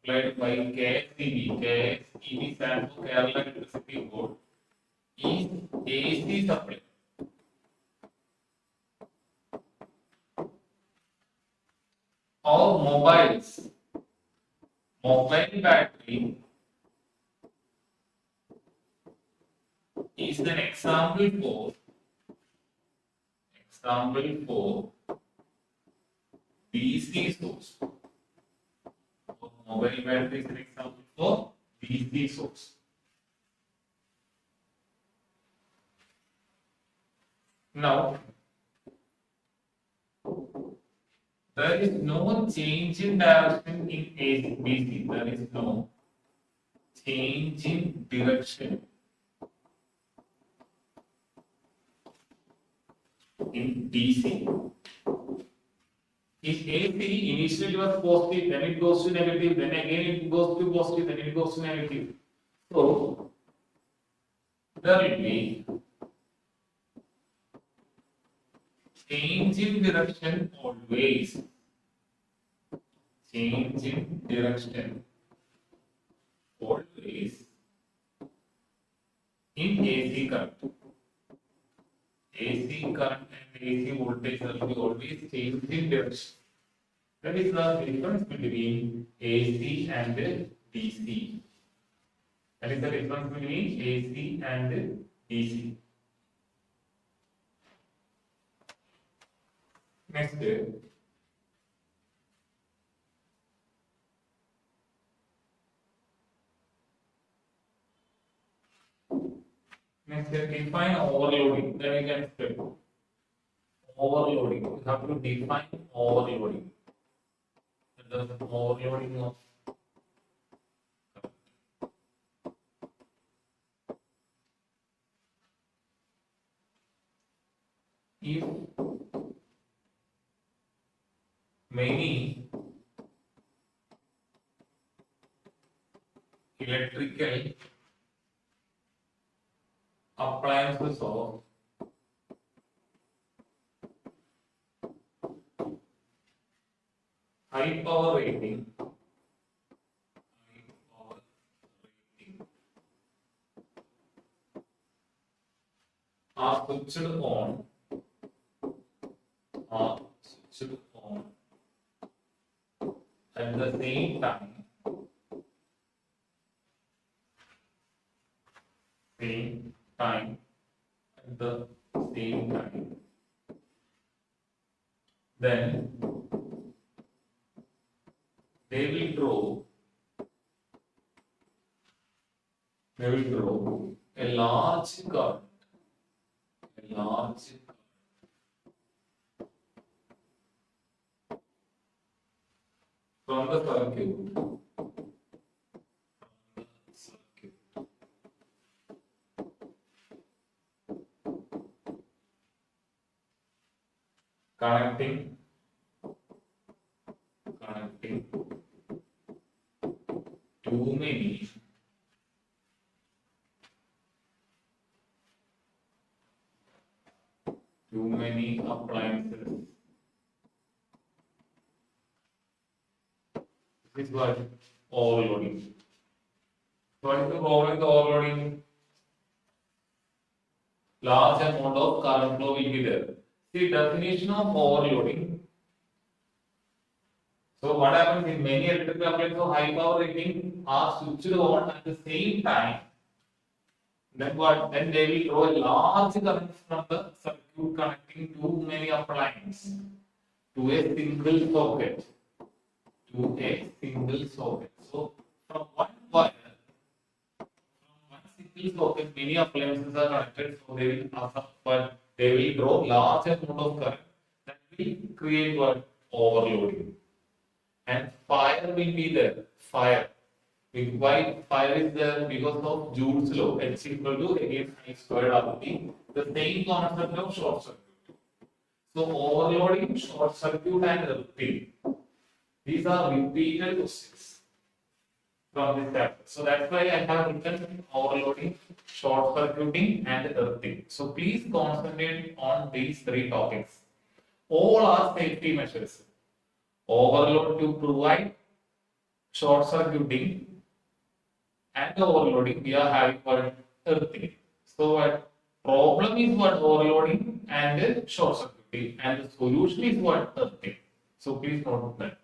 KSEB. KSEB stands for Kerala Electricity Board. Is AC supply. Or mobile battery is an example for DC source. Mobile battery is an example for DC source. Now, there is no change in direction in AC. There is no change in direction in DC. If AC initially was positive, then it goes to negative, then again it goes to positive, then it goes to negative. So there will be change in direction always. change in direction always in AC current. AC current and AC voltage will be always change in direction. That is the difference between AC and DC. That is the difference between AC and DC. Next, define overloading. Then we can step overloading. You have to define overloading. The overloading of if many electrical appliances of high power rating are switched on at the same time at the same time, then they will draw a large current from the circuit. Connecting too many appliances. This is what overloading. What is the problem with overloading? Large amount of current flow will be there. See, definition of overloading. So what happens in many electrical appliances of high power rating are switched on at the same time. Then what? Then they will draw a large current from the circuit connecting too many appliances to a single socket. So from one wire, single socket, many appliances are connected. So they will draw large amount of current that will create what? Overloading. And fire will be there. Why fire is there? Because of Joule's law. H equal to again I squared RT. The same concept of short circuit. So overloading, short circuit, and earthing. These are repeated questions from this chapter. So that's why I have written overloading, short circuiting, and earthing. So please concentrate on these three topics. All are safety measures. Overload to provide short circuiting, and overloading we are having for earthing. So what problem is what? Overloading and short circuiting, and the solution is what? Earthing. So please note that.